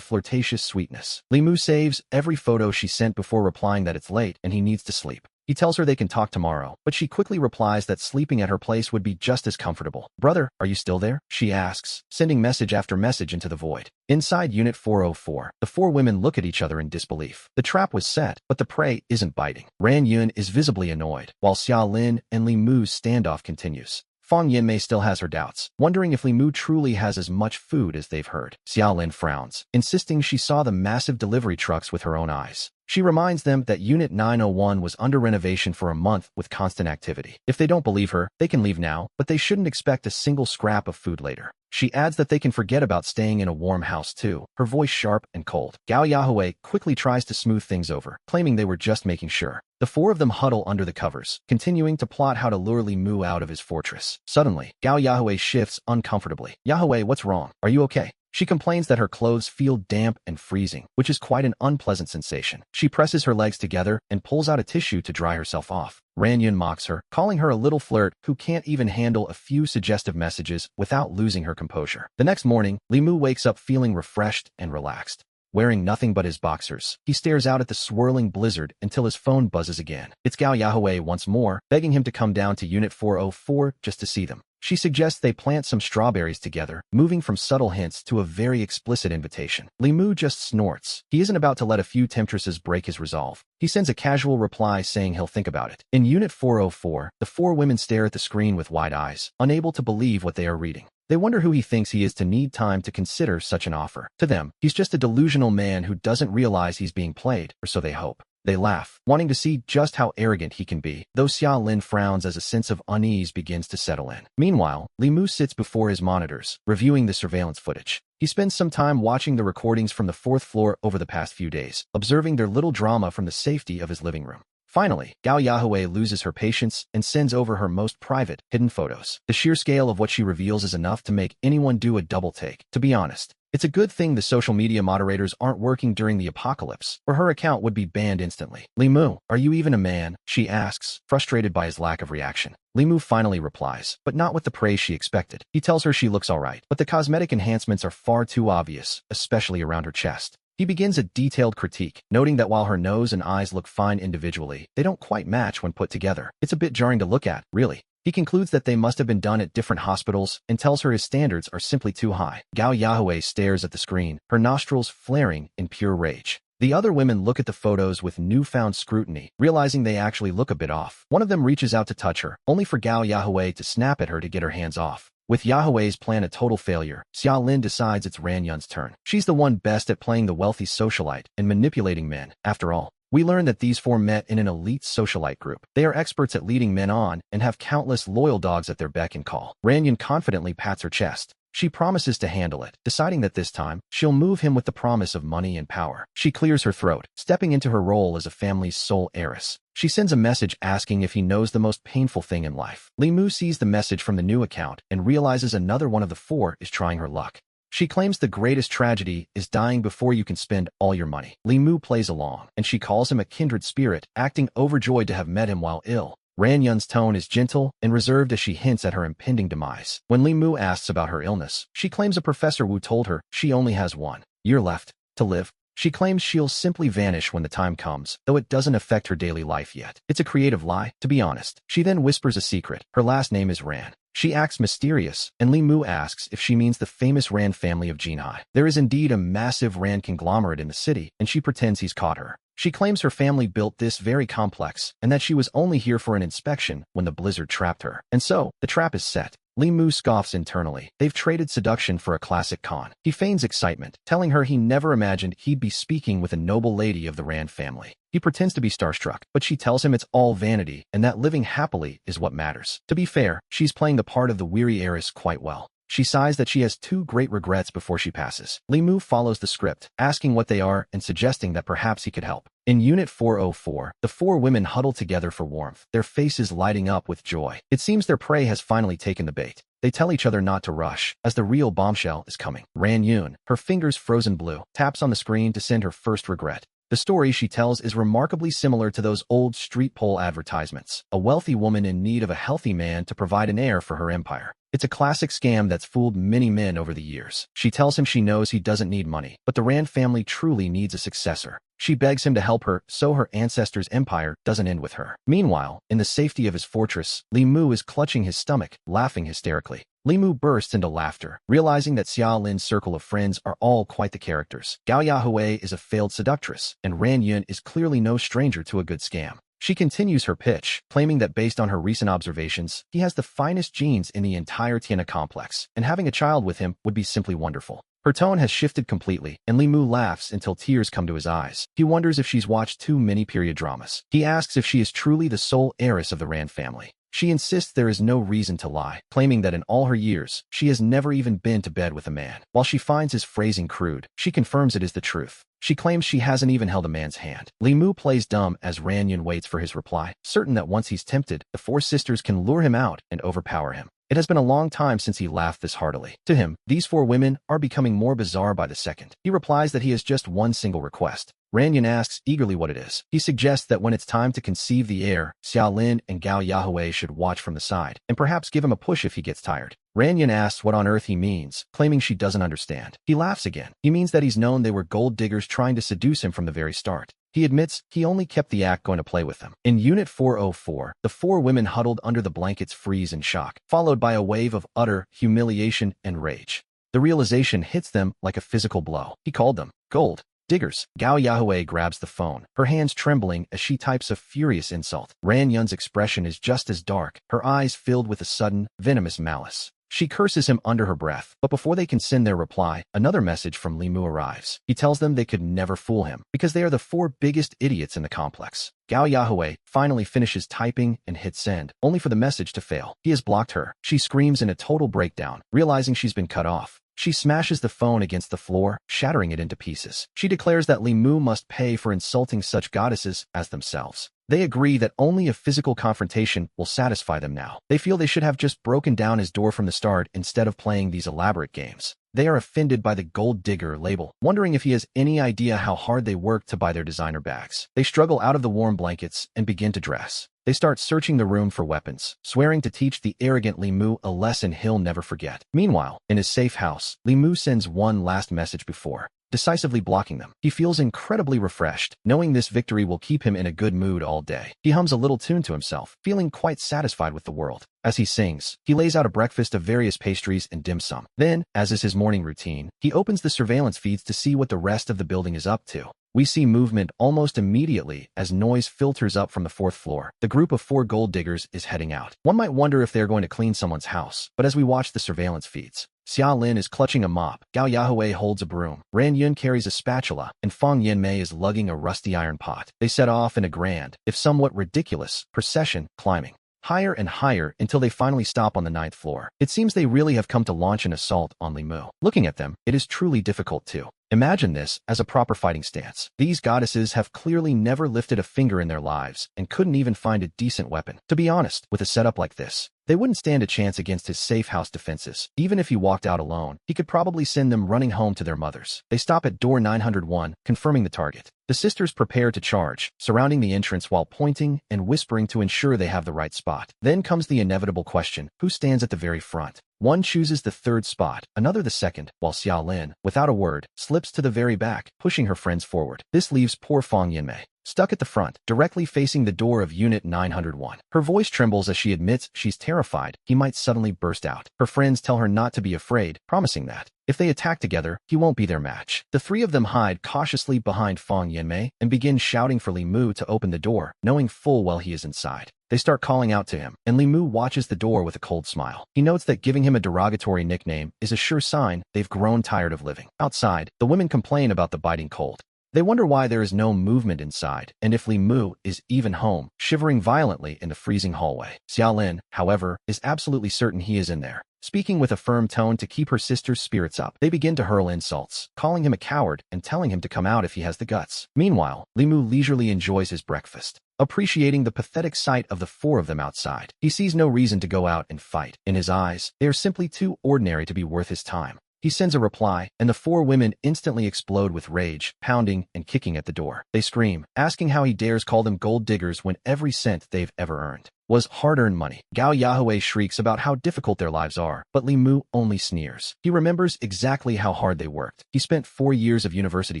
flirtatious sweetness. Li Mu saves every photo she sent before replying that it's late and he needs to sleep. He tells her they can talk tomorrow, but she quickly replies that sleeping at her place would be just as comfortable. Brother, are you still there? She asks, sending message after message into the void. Inside Unit 404, the four women look at each other in disbelief. The trap was set, but the prey isn't biting. Ran Yun is visibly annoyed, while Xiaolin and Li Mu's standoff continues. Feng Yanmei still has her doubts, wondering if Li Mu truly has as much food as they've heard. Xiaolin frowns, insisting she saw the massive delivery trucks with her own eyes. She reminds them that Unit 901 was under renovation for a month with constant activity. If they don't believe her, they can leave now, but they shouldn't expect a single scrap of food later. She adds that they can forget about staying in a warm house too, her voice sharp and cold. Gao Yahweh quickly tries to smooth things over, claiming they were just making sure. The four of them huddle under the covers, continuing to plot how to lure Li Mu out of his fortress. Suddenly, Gao Yahweh shifts uncomfortably. Yahweh, what's wrong? Are you okay? She complains that her clothes feel damp and freezing, which is quite an unpleasant sensation. She presses her legs together and pulls out a tissue to dry herself off. Ran Yun mocks her, calling her a little flirt who can't even handle a few suggestive messages without losing her composure. The next morning, Li Mu wakes up feeling refreshed and relaxed. Wearing nothing but his boxers, he stares out at the swirling blizzard until his phone buzzes again. It's Gao Yahweh once more, begging him to come down to Unit 404 just to see them. She suggests they plant some strawberries together, moving from subtle hints to a very explicit invitation. Li Mu just snorts. He isn't about to let a few temptresses break his resolve. He sends a casual reply saying he'll think about it. In Unit 404, the four women stare at the screen with wide eyes, unable to believe what they are reading. They wonder who he thinks he is to need time to consider such an offer. To them, he's just a delusional man who doesn't realize he's being played, or so they hope. They laugh, wanting to see just how arrogant he can be, though Xiaolin frowns as a sense of unease begins to settle in. Meanwhile, Li Mu sits before his monitors, reviewing the surveillance footage. He spends some time watching the recordings from the fourth floor over the past few days, observing their little drama from the safety of his living room. Finally, Gao Yahweh loses her patience and sends over her most private, hidden photos. The sheer scale of what she reveals is enough to make anyone do a double take. To be honest, it's a good thing the social media moderators aren't working during the apocalypse, or her account would be banned instantly. Li Mu, are you even a man? She asks, frustrated by his lack of reaction. Li Mu finally replies, but not with the praise she expected. He tells her she looks alright, but the cosmetic enhancements are far too obvious, especially around her chest. He begins a detailed critique, noting that while her nose and eyes look fine individually, they don't quite match when put together. It's a bit jarring to look at, really. He concludes that they must have been done at different hospitals and tells her his standards are simply too high. Gao Yahweh stares at the screen, her nostrils flaring in pure rage. The other women look at the photos with newfound scrutiny, realizing they actually look a bit off. One of them reaches out to touch her, only for Gao Yahweh to snap at her to get her hands off. With Yahweh's plan a total failure, Xiaolin decides it's Ran Yun's turn. She's the one best at playing the wealthy socialite and manipulating men. After all, we learn that these four met in an elite socialite group. They are experts at leading men on and have countless loyal dogs at their beck and call. Ran Yun confidently pats her chest. She promises to handle it, deciding that this time, she'll move him with the promise of money and power. She clears her throat, stepping into her role as a family's sole heiress. She sends a message asking if he knows the most painful thing in life. Li Mu sees the message from the new account and realizes another one of the four is trying her luck. She claims the greatest tragedy is dying before you can spend all your money. Li Mu plays along, and she calls him a kindred spirit, acting overjoyed to have met him while ill. Ran Yun's tone is gentle and reserved as she hints at her impending demise. When Li Mu asks about her illness, she claims a Professor Wu told her she only has 1 year left to live. She claims she'll simply vanish when the time comes, though it doesn't affect her daily life yet. It's a creative lie, to be honest. She then whispers a secret. Her last name is Ran. She acts mysterious, and Li Mu asks if she means the famous Ran family of Jinhai. There is indeed a massive Ran conglomerate in the city, and she pretends he's caught her. She claims her family built this very complex, and that she was only here for an inspection when the blizzard trapped her. And so, the trap is set. Li Mu scoffs internally. They've traded seduction for a classic con. He feigns excitement, telling her he never imagined he'd be speaking with a noble lady of the Rand family. He pretends to be starstruck, but she tells him it's all vanity and that living happily is what matters. To be fair, she's playing the part of the weary heiress quite well. She sighs that she has 2 great regrets before she passes. Li Mu follows the script, asking what they are and suggesting that perhaps he could help. In Unit 404, the 4 women huddle together for warmth, their faces lighting up with joy. It seems their prey has finally taken the bait. They tell each other not to rush, as the real bombshell is coming. Ran Yun, her fingers frozen blue, taps on the screen to send her first regret. The story she tells is remarkably similar to those old street pole advertisements. A wealthy woman in need of a healthy man to provide an heir for her empire. It's a classic scam that's fooled many men over the years. She tells him she knows he doesn't need money, but the Rand family truly needs a successor. She begs him to help her so her ancestors' empire doesn't end with her. Meanwhile, in the safety of his fortress, Li Mu is clutching his stomach, laughing hysterically. Li Mu bursts into laughter, realizing that Xia Lin's circle of friends are all quite the characters. Gao Yahui is a failed seductress, and Ran Yun is clearly no stranger to a good scam. She continues her pitch, claiming that based on her recent observations, he has the finest genes in the entire Tiana complex, and having a child with him would be simply wonderful. Her tone has shifted completely, and Li Mu laughs until tears come to his eyes. He wonders if she's watched too many period dramas. He asks if she is truly the sole heiress of the Rand family. She insists there is no reason to lie, claiming that in all her years, she has never even been to bed with a man. While she finds his phrasing crude, she confirms it is the truth. She claims she hasn't even held a man's hand. Li Mu plays dumb as Ran Yun waits for his reply, certain that once he's tempted, the 4 sisters can lure him out and overpower him. It has been a long time since he laughed this heartily. To him, these 4 women are becoming more bizarre by the second. He replies that he has just one single request. Ran Yun asks eagerly what it is. He suggests that when it's time to conceive the heir, Xia Lin and Gao Yahui should watch from the side, and perhaps give him a push if he gets tired. Ran Yun asks what on earth he means, claiming she doesn't understand. He laughs again. He means that he's known they were gold diggers trying to seduce him from the very start. He admits he only kept the act going to play with them. In Unit 404, the 4 women huddled under the blankets freeze in shock, followed by a wave of utter humiliation and rage. The realization hits them like a physical blow. He called them gold diggers. Gao Yahui grabs the phone, her hands trembling as she types a furious insult. Ran Yun's expression is just as dark, her eyes filled with a sudden, venomous malice. She curses him under her breath, but before they can send their reply, another message from Li Mu arrives. He tells them they could never fool him, because they are the 4 biggest idiots in the complex. Gao Yahui finally finishes typing and hits send, only for the message to fail. He has blocked her. She screams in a total breakdown, realizing she's been cut off. She smashes the phone against the floor, shattering it into pieces. She declares that Li Mu must pay for insulting such goddesses as themselves. They agree that only a physical confrontation will satisfy them now. They feel they should have just broken down his door from the start instead of playing these elaborate games. They are offended by the gold digger label, wondering if he has any idea how hard they work to buy their designer bags. They struggle out of the warm blankets and begin to dress. They start searching the room for weapons, swearing to teach the arrogant Li Mu a lesson he'll never forget. Meanwhile, in his safe house, Li Mu sends one last message before decisively blocking them. He feels incredibly refreshed, knowing this victory will keep him in a good mood all day. He hums a little tune to himself, feeling quite satisfied with the world. As he sings, he lays out a breakfast of various pastries and dim sum. Then, as is his morning routine, he opens the surveillance feeds to see what the rest of the building is up to. We see movement almost immediately as noise filters up from the 4th floor. The group of 4 gold diggers is heading out. One might wonder if they're going to clean someone's house, but as we watch the surveillance feeds, Xia Lin is clutching a mop, Gao Yahui holds a broom, Ran Yun carries a spatula, and Feng Yanmei is lugging a rusty iron pot. They set off in a grand, if somewhat ridiculous, procession, climbing higher and higher until they finally stop on the 9th floor. It seems they really have come to launch an assault on Li Mu. Looking at them, it is truly difficult to imagine this as a proper fighting stance. These goddesses have clearly never lifted a finger in their lives and couldn't even find a decent weapon. To be honest, with a setup like this, They wouldn't stand a chance against his safe house defenses. Even if he walked out alone, he could probably send them running home to their mothers. They stop at door 901, confirming the target. The sisters prepare to charge, surrounding the entrance while pointing and whispering to ensure they have the right spot. Then comes the inevitable question, who stands at the very front? One chooses the third spot, another the second, while Xiaolin, without a word, slips to the very back, pushing her friends forward. This leaves poor Fang Yinmei stuck at the front, directly facing the door of Unit 901. Her voice trembles as she admits she's terrified he might suddenly burst out. Her friends tell her not to be afraid, promising that if they attack together, he won't be their match. The three of them hide cautiously behind Fang Yinmei and begin shouting for Li Mu to open the door, knowing full well he is inside. They start calling out to him, and Li Mu watches the door with a cold smile. He notes that giving him a derogatory nickname is a sure sign they've grown tired of living. Outside, the women complain about the biting cold. They wonder why there is no movement inside, and if Li Mu is even home, shivering violently in the freezing hallway. Xiaolin, however, is absolutely certain he is in there. Speaking with a firm tone to keep her sister's spirits up, they begin to hurl insults, calling him a coward and telling him to come out if he has the guts. Meanwhile, Li Mu leisurely enjoys his breakfast, appreciating the pathetic sight of the four of them outside. He sees no reason to go out and fight. In his eyes, they are simply too ordinary to be worth his time. He sends a reply, and the four women instantly explode with rage, pounding and kicking at the door. They scream, asking how he dares call them gold diggers when every cent they've ever earned was hard-earned money. Gao Yahweh shrieks about how difficult their lives are, but Li Mu only sneers. He remembers exactly how hard they worked. He spent 4 years of university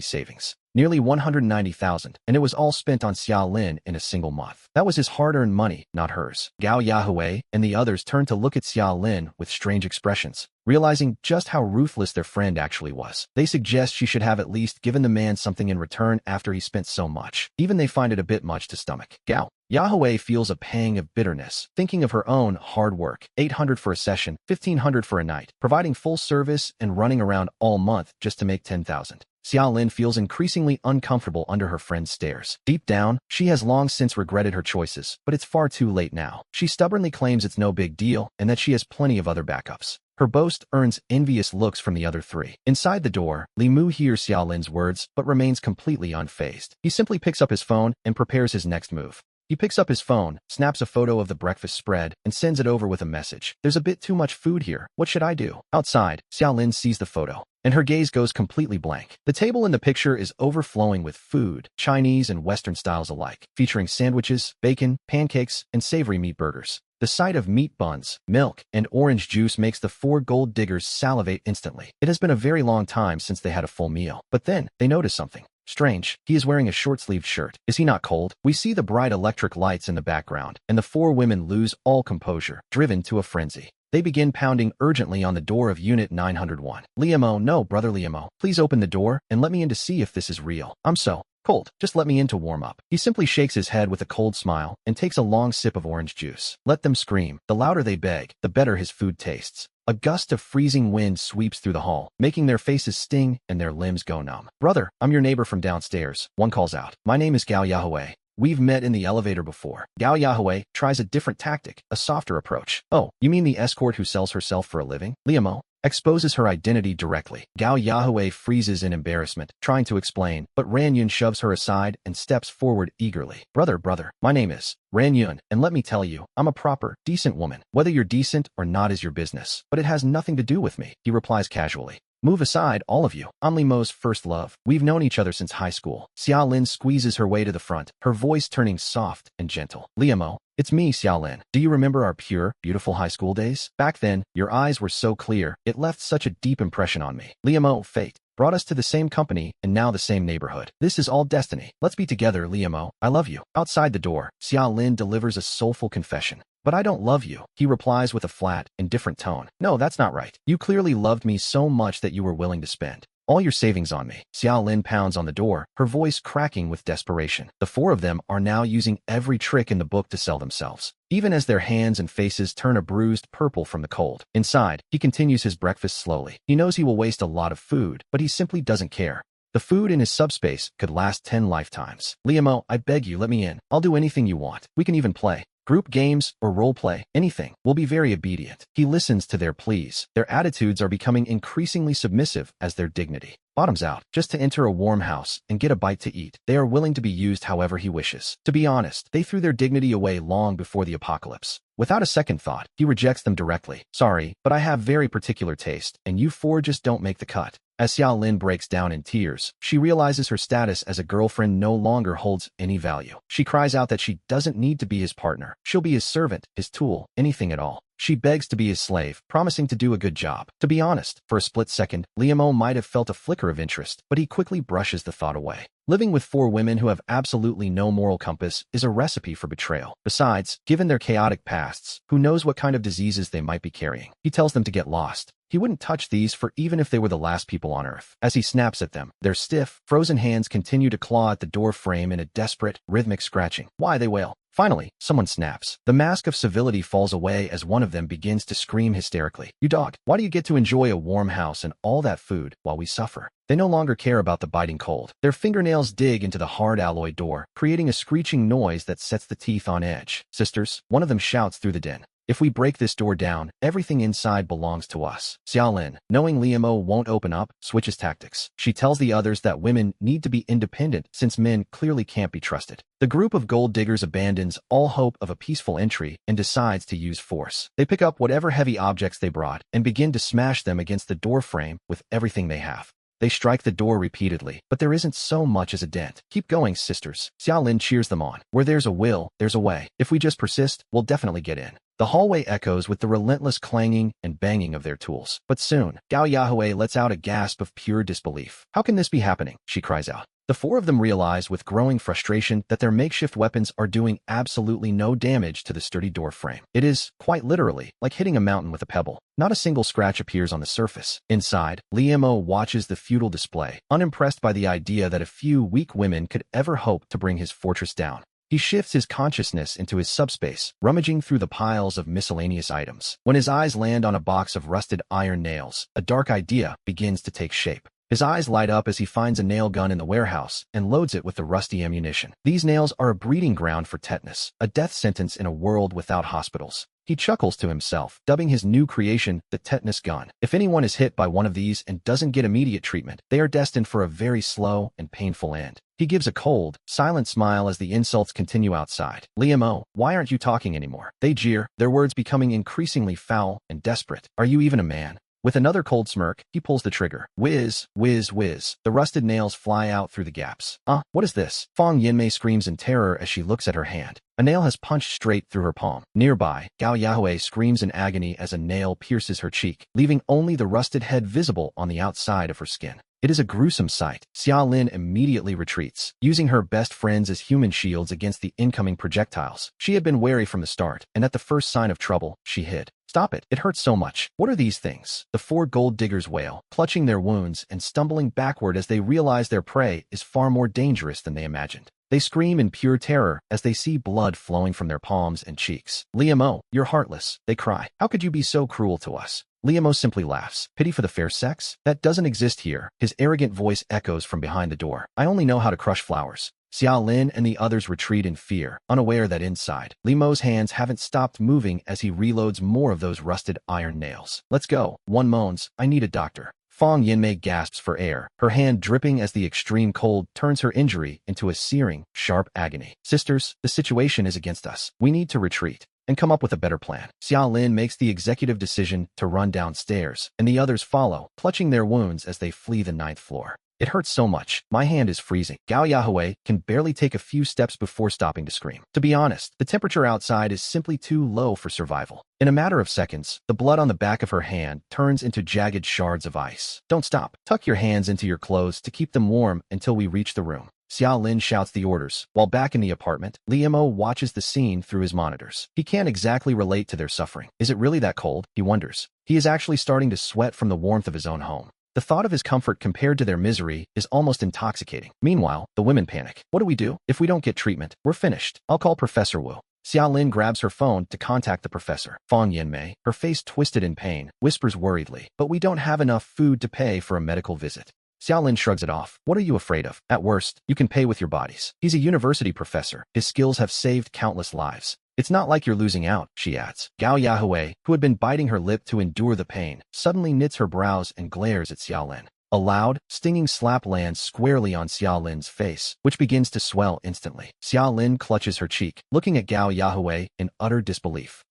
savings, nearly 190,000, and it was all spent on Xiaolin in a single month. That was his hard-earned money, not hers. Gao Yahweh and the others turn to look at Xiaolin with strange expressions, realizing just how ruthless their friend actually was. They suggest she should have at least given the man something in return after he spent so much. Even they find it a bit much to stomach. Gao Yahweh feels a pang of bitterness, thinking of her own hard work, 800 for a session, 1,500 for a night, providing full service and running around all month just to make 10,000. Xiaolin feels increasingly uncomfortable under her friend's stares. Deep down, she has long since regretted her choices, but it's far too late now. She stubbornly claims it's no big deal and that she has plenty of other backups. Her boast earns envious looks from the other three. Inside the door, Li Mu hears Xiaolin's words but remains completely unfazed. He simply picks up his phone and prepares his next move. He picks up his phone, snaps a photo of the breakfast spread, and sends it over with a message. There's a bit too much food here. What should I do? Outside, Xiaolin sees the photo, and her gaze goes completely blank. The table in the picture is overflowing with food, Chinese and Western styles alike, featuring sandwiches, bacon, pancakes, and savory meat burgers. The sight of meat buns, milk, and orange juice makes the four gold diggers salivate instantly. It has been a very long time since they had a full meal. But then, they notice something strange. He is wearing a short-sleeved shirt. Is he not cold? We see the bright electric lights in the background, and the four women lose all composure, driven to a frenzy. They begin pounding urgently on the door of Unit 901. Liamo, no, brother Liamo, please open the door and let me in to see if this is real. I'm so cold. Just let me in to warm up. He simply shakes his head with a cold smile and takes a long sip of orange juice. Let them scream. The louder they beg, the better his food tastes. A gust of freezing wind sweeps through the hall, making their faces sting and their limbs go numb. Brother, I'm your neighbor from downstairs, one calls out. My name is Gao Yahweh. We've met in the elevator before. Gao Yahweh tries a different tactic, a softer approach. Oh, you mean the escort who sells herself for a living? Liamo exposes her identity directly. Gao Yahweh freezes in embarrassment, trying to explain, but Ran Yun shoves her aside and steps forward eagerly. Brother, my name is Ran Yun, and let me tell you, I'm a proper, decent woman. Whether you're decent or not is your business, but it has nothing to do with me, he replies casually. Move aside, all of you. I'm Limo's first love. We've known each other since high school. Xiaolin squeezes her way to the front, her voice turning soft and gentle. Liamo, it's me, Xiaolin. Do you remember our pure, beautiful high school days? Back then, your eyes were so clear, it left such a deep impression on me. Liamo, fate brought us to the same company and now the same neighborhood. This is all destiny. Let's be together, Liamo. I love you. Outside the door, Xiaolin delivers a soulful confession. But I don't love you, he replies with a flat, indifferent tone. No, that's not right. You clearly loved me so much that you were willing to spend all your savings on me. Xiaolin pounds on the door, her voice cracking with desperation. The four of them are now using every trick in the book to sell themselves, even as their hands and faces turn a bruised purple from the cold. Inside, he continues his breakfast slowly. He knows he will waste a lot of food, but he simply doesn't care. The food in his subspace could last 10 lifetimes. Liamo, I beg you, let me in. I'll do anything you want. We can even play group games or role play, anything. We'll be very obedient. He listens to their pleas. Their attitudes are becoming increasingly submissive as their dignity bottoms out, just to enter a warm house and get a bite to eat. They are willing to be used however he wishes. To be honest, they threw their dignity away long before the apocalypse. Without a second thought, he rejects them directly. Sorry, but I have very particular taste, and you four just don't make the cut. As Xiao Lin breaks down in tears, she realizes her status as a girlfriend no longer holds any value. She cries out that she doesn't need to be his partner. She'll be his servant, his tool, anything at all. She begs to be his slave, promising to do a good job. To be honest, for a split second, Liamo might have felt a flicker of interest, but he quickly brushes the thought away. Living with four women who have absolutely no moral compass is a recipe for betrayal. Besides, given their chaotic pasts, who knows what kind of diseases they might be carrying? He tells them to get lost. He wouldn't touch these for even if they were the last people on Earth. As he snaps at them, their stiff, frozen hands continue to claw at the door frame in a desperate, rhythmic scratching. Why, they wail. Finally, someone snaps. The mask of civility falls away as one of them begins to scream hysterically. You dog, why do you get to enjoy a warm house and all that food while we suffer? They no longer care about the biting cold. Their fingernails dig into the hard alloy door, creating a screeching noise that sets the teeth on edge. Sisters, one of them shouts through the din. If we break this door down, everything inside belongs to us. Xiao Lin, knowing Liamo won't open up, switches tactics. She tells the others that women need to be independent since men clearly can't be trusted. The group of gold diggers abandons all hope of a peaceful entry and decides to use force. They pick up whatever heavy objects they brought and begin to smash them against the door frame with everything they have. They strike the door repeatedly, but there isn't so much as a dent. Keep going, sisters. Xiao Lin cheers them on. Where there's a will, there's a way. If we just persist, we'll definitely get in. The hallway echoes with the relentless clanging and banging of their tools. But soon, Gao Yahweh lets out a gasp of pure disbelief. How can this be happening? She cries out. The four of them realize with growing frustration that their makeshift weapons are doing absolutely no damage to the sturdy door frame. It is, quite literally, like hitting a mountain with a pebble. Not a single scratch appears on the surface. Inside, Liamo watches the futile display, unimpressed by the idea that a few weak women could ever hope to bring his fortress down. He shifts his consciousness into his subspace, rummaging through the piles of miscellaneous items. When his eyes land on a box of rusted iron nails, a dark idea begins to take shape. His eyes light up as he finds a nail gun in the warehouse and loads it with the rusty ammunition. These nails are a breeding ground for tetanus, a death sentence in a world without hospitals. He chuckles to himself, dubbing his new creation the tetanus gun. If anyone is hit by one of these and doesn't get immediate treatment, they are destined for a very slow and painful end. He gives a cold, silent smile as the insults continue outside. Liamo, why aren't you talking anymore? They jeer, their words becoming increasingly foul and desperate. Are you even a man? With another cold smirk, he pulls the trigger. Whiz, whiz, whiz. The rusted nails fly out through the gaps. What is this? Fang Yinmei screams in terror as she looks at her hand. A nail has punched straight through her palm. Nearby, Gao Yahweh screams in agony as a nail pierces her cheek, leaving only the rusted head visible on the outside of her skin. It is a gruesome sight. Xiao Lin immediately retreats, using her best friends as human shields against the incoming projectiles. She had been wary from the start, and at the first sign of trouble, she hid. Stop it. It hurts so much. What are these things? The four gold diggers wail, clutching their wounds and stumbling backward as they realize their prey is far more dangerous than they imagined. They scream in pure terror as they see blood flowing from their palms and cheeks. Liamo, you're heartless, they cry. How could you be so cruel to us? Liamo simply laughs. Pity for the fair sex? That doesn't exist here. His arrogant voice echoes from behind the door. I only know how to crush flowers. Xiao Lin and the others retreat in fear, unaware that inside, Liamo's hands haven't stopped moving as he reloads more of those rusted iron nails. Let's go. One moans, I need a doctor. Fang Yinmei gasps for air, her hand dripping as the extreme cold turns her injury into a searing, sharp agony. Sisters, the situation is against us. We need to retreat and come up with a better plan. Xiao Lin makes the executive decision to run downstairs, and the others follow, clutching their wounds as they flee the 9th floor. It hurts so much. My hand is freezing. Gao Yahweh can barely take a few steps before stopping to scream. To be honest, the temperature outside is simply too low for survival. In a matter of seconds, the blood on the back of her hand turns into jagged shards of ice. Don't stop. Tuck your hands into your clothes to keep them warm until we reach the room. Xiao Lin shouts the orders. While back in the apartment, Liamo watches the scene through his monitors. He can't exactly relate to their suffering. Is it really that cold? He wonders. He is actually starting to sweat from the warmth of his own home. The thought of his comfort compared to their misery is almost intoxicating. Meanwhile, the women panic. What do we do? If we don't get treatment, we're finished. I'll call Professor Wu. Xiao Lin grabs her phone to contact the professor. Fang Yinmei, her face twisted in pain, whispers worriedly, but we don't have enough food to pay for a medical visit. Xiao Lin shrugs it off. What are you afraid of? At worst, you can pay with your bodies. He's a university professor. His skills have saved countless lives. It's not like you're losing out, she adds. Gao Yahweh, who had been biting her lip to endure the pain, suddenly knits her brows and glares at Xiao Lin. A loud, stinging slap lands squarely on Xia Lin's face, which begins to swell instantly. Xia Lin clutches her cheek, looking at Gao Yahweh in utter disbelief.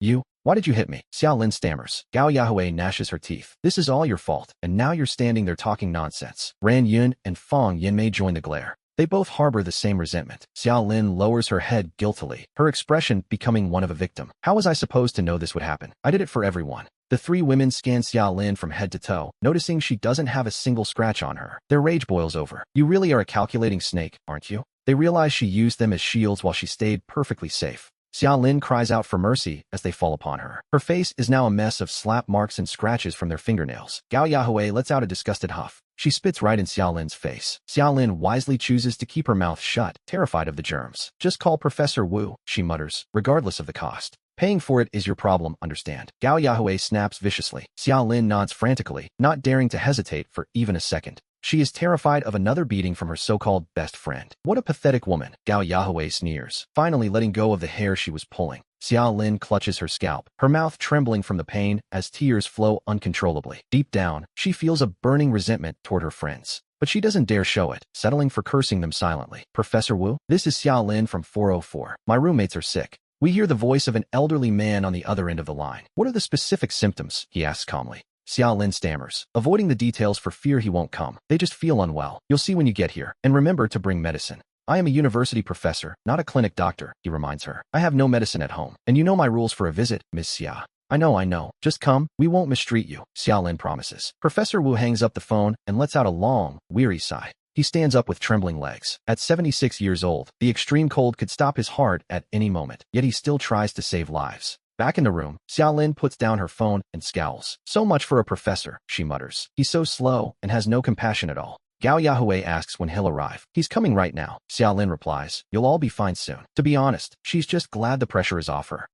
Why did you hit me? Xia Lin stammers. Gao Yahweh gnashes her teeth. This is all your fault, and now you're standing there talking nonsense. Ran Yun and Fong Yinmei join the glare. They both harbor the same resentment. Xia Lin lowers her head guiltily, her expression becoming one of a victim. How was I supposed to know this would happen? I did it for everyone. The three women scan Xia Lin from head to toe, noticing she doesn't have a single scratch on her. Their rage boils over. You really are a calculating snake, aren't you? They realize she used them as shields while she stayed perfectly safe. Xia Lin cries out for mercy as they fall upon her. Her face is now a mess of slap marks and scratches from their fingernails. Gao Yahweh lets out a disgusted huff. She spits right in Xia Lin's face. Xia Lin wisely chooses to keep her mouth shut, terrified of the germs. Just call Professor Wu, she mutters, regardless of the cost. Paying for it is your problem, understand? Gao Yahweh snaps viciously. Xia Lin nods frantically, not daring to hesitate for even a second. She is terrified of another beating from her so-called best friend. What a pathetic woman, Gao Yahweh sneers, finally letting go of the hair she was pulling. Xia Lin clutches her scalp, her mouth trembling from the pain as tears flow uncontrollably. Deep down, she feels a burning resentment toward her friends. But she doesn't dare show it, settling for cursing them silently. Professor Wu, this is Xia Lin from 404. My roommates are sick. We hear the voice of an elderly man on the other end of the line. What are the specific symptoms? He asks calmly. Xia Lin stammers, avoiding the details for fear he won't come. They just feel unwell. You'll see when you get here. And remember to bring medicine. I am a university professor, not a clinic doctor, he reminds her. I have no medicine at home. And you know my rules for a visit, Miss Xia. I know. Just come. We won't mistreat you, Xia Lin promises. Professor Wu hangs up the phone and lets out a long, weary sigh. He stands up with trembling legs. At 76 years old, the extreme cold could stop his heart at any moment, yet he still tries to save lives. Back in the room, Xia Lin puts down her phone and scowls. So much for a professor, she mutters. He's so slow and has no compassion at all. Gao Yahweh asks when he'll arrive. He's coming right now, Xia Lin replies. You'll all be fine soon. To be honest, she's just glad the pressure is off her.